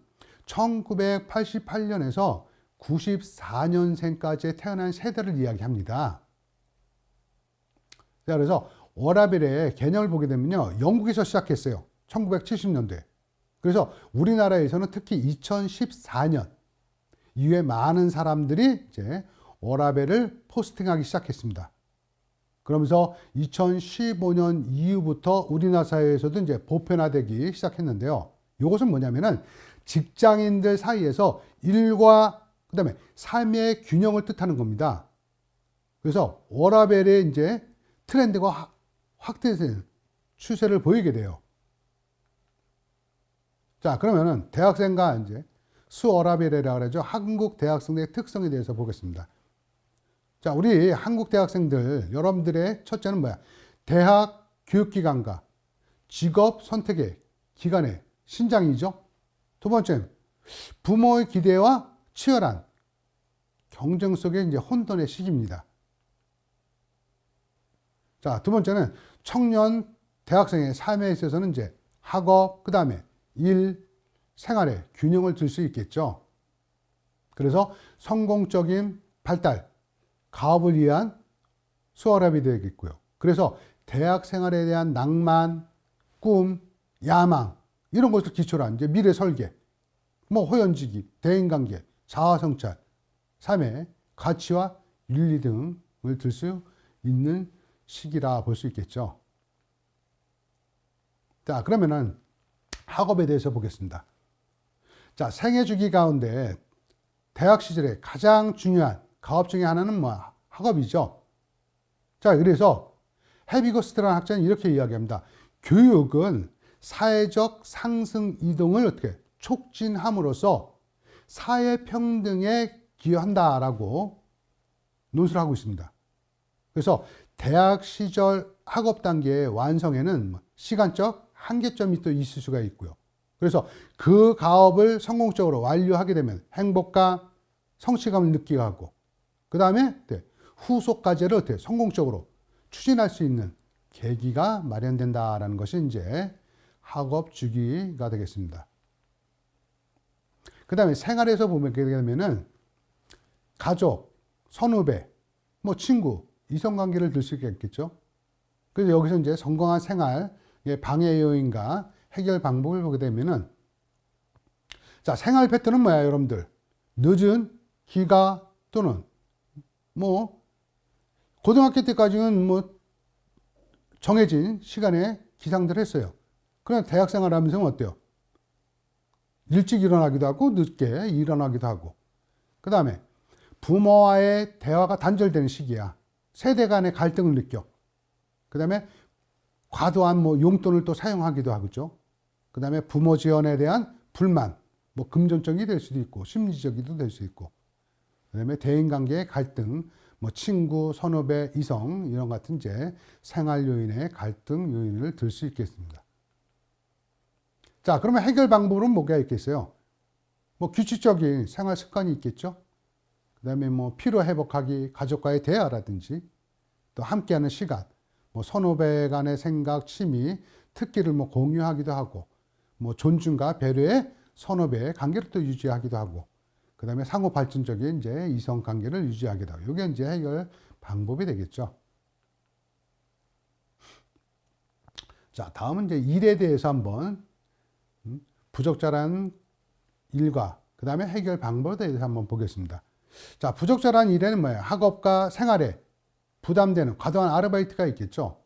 1988년에서 94년생까지 태어난 세대를 이야기합니다. 자, 그래서 워라밸의 개념을 보게 되면요. 영국에서 시작했어요. 1970년대. 그래서 우리나라에서는 특히 2014년 이후에 많은 사람들이 이제 워라밸을 포스팅하기 시작했습니다. 그러면서 2015년 이후부터 우리나라 사회에서도 이제 보편화되기 시작했는데요. 이것은 뭐냐면은 직장인들 사이에서 일과 그다음에 삶의 균형을 뜻하는 겁니다. 그래서 워라밸의 이제 트렌드가 확대되는 추세를 보이게 돼요. 자, 그러면은 대학생과 이제 수워라밸이라고 그러죠. 한국 대학생들의 특성에 대해서 보겠습니다. 자, 우리 한국 대학생들, 여러분들의 첫째는 뭐야? 대학 교육기관과 직업 선택의 기간의 신장이죠. 두 번째는 부모의 기대와 치열한 경쟁 속에 이제 혼돈의 시기입니다. 자, 두 번째는 청년 대학생의 삶에 있어서는 이제 학업, 그 다음에 일, 생활의 균형을 둘 수 있겠죠. 그래서 성공적인 발달, 가업을 위한 수월함이 되겠고요. 그래서 대학 생활에 대한 낭만, 꿈, 야망 이런 것을 기초로 한 이제 미래 설계, 뭐 호연지기, 대인관계, 자아성찰, 삶의 가치와 윤리 등을 들 수 있는 시기라 볼 수 있겠죠. 자, 그러면은 학업에 대해서 보겠습니다. 자, 생애 주기 가운데 대학 시절에 가장 중요한 가업 중에 하나는 뭐 학업이죠. 자, 그래서 헤비거스트라는 학자는 이렇게 이야기합니다. 교육은 사회적 상승 이동을 어떻게 촉진함으로써 사회 평등에 기여한다라고 논술을 하고 있습니다. 그래서 대학 시절 학업 단계의 완성에는 시간적 한계점이 또 있을 수가 있고요. 그래서 그 가업을 성공적으로 완료하게 되면 행복과 성취감을 느끼게 하고 그 다음에 후속 과제를 어떻게 성공적으로 추진할 수 있는 계기가 마련된다라는 것이 이제 학업 주기가 되겠습니다. 그 다음에 생활에서 보게 되면은 가족, 선후배, 뭐 친구, 이성관계를 들 수 있겠죠. 그래서 여기서 이제 성공한 생활의 방해 요인과 해결 방법을 보게 되면은 자, 생활 패턴은 뭐야, 여러분들? 늦은 기가 또는 뭐 고등학교 때까지는 뭐 정해진 시간에 기상들 했어요. 그러나 대학 생활 하면서 어때요? 일찍 일어나기도 하고 늦게 일어나기도 하고 그 다음에 부모와의 대화가 단절되는 시기야. 세대 간의 갈등을 느껴. 그 다음에 과도한 용돈을 또 사용하기도 하죠. 그 다음에 부모 지원에 대한 불만, 금전적이 될 수도 있고, 심리적이도 될 수 있고, 그 다음에 대인관계의 갈등, 친구, 선후배, 이성, 이런 같은 이제 생활 요인의 갈등 요인을 들 수 있겠습니다. 자, 그러면 해결 방법은 뭐가 있겠어요? 규칙적인 생활 습관이 있겠죠? 그 다음에 피로 회복하기, 가족과의 대화라든지, 또 함께하는 시간, 선후배 간의 생각, 취미, 특기를 공유하기도 하고, 존중과 배려의 선후배의 관계를 또 유지하기도 하고, 그 다음에 상호 발전적인 이제 이성 관계를 유지하기도 하고, 이게 이제 해결 방법이 되겠죠. 자, 다음은 이제 일에 대해서 한번 부적절한 일과 그 다음에 해결 방법에 대해서 한번 보겠습니다. 자, 부적절한 일에는 뭐예요? 학업과 생활에 부담되는 과도한 아르바이트가 있겠죠.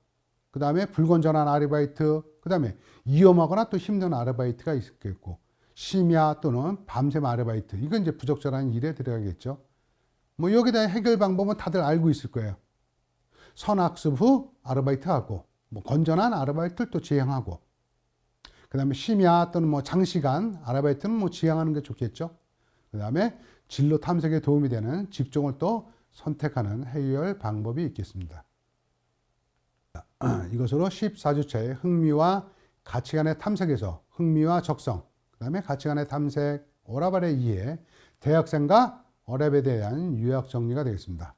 그 다음에 불건전한 아르바이트, 그 다음에 위험하거나 또 힘든 아르바이트가 있겠고, 심야 또는 밤샘 아르바이트, 이건 이제 부적절한 일에 들어가겠죠. 여기에 대한 해결 방법은 다들 알고 있을 거예요. 선학습 후 아르바이트하고, 건전한 아르바이트를 또 지향하고, 그 다음에 심야 또는 장시간 아르바이트는 지향하는 게 좋겠죠. 그 다음에 진로 탐색에 도움이 되는 직종을 또 선택하는 해결 방법이 있겠습니다. 이것으로 14주차의 흥미와 가치관의 탐색에서 흥미와 적성, 그 다음에 가치관의 탐색, 오라발의 이해, 대학생과 어렵에 대한 요약 정리가 되겠습니다.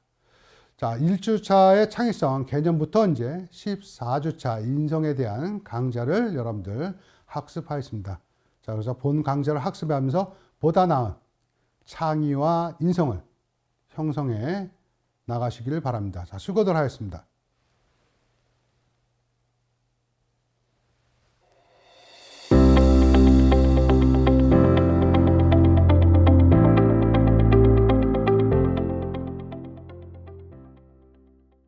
자, 1주차의 창의성 개념부터 이제 14주차 인성에 대한 강좌를 여러분들 학습하였습니다. 자, 그래서 본 강좌를 학습하면서 보다 나은 창의와 인성을 형성해 나가시기를 바랍니다. 자, 수고들 하셨습니다.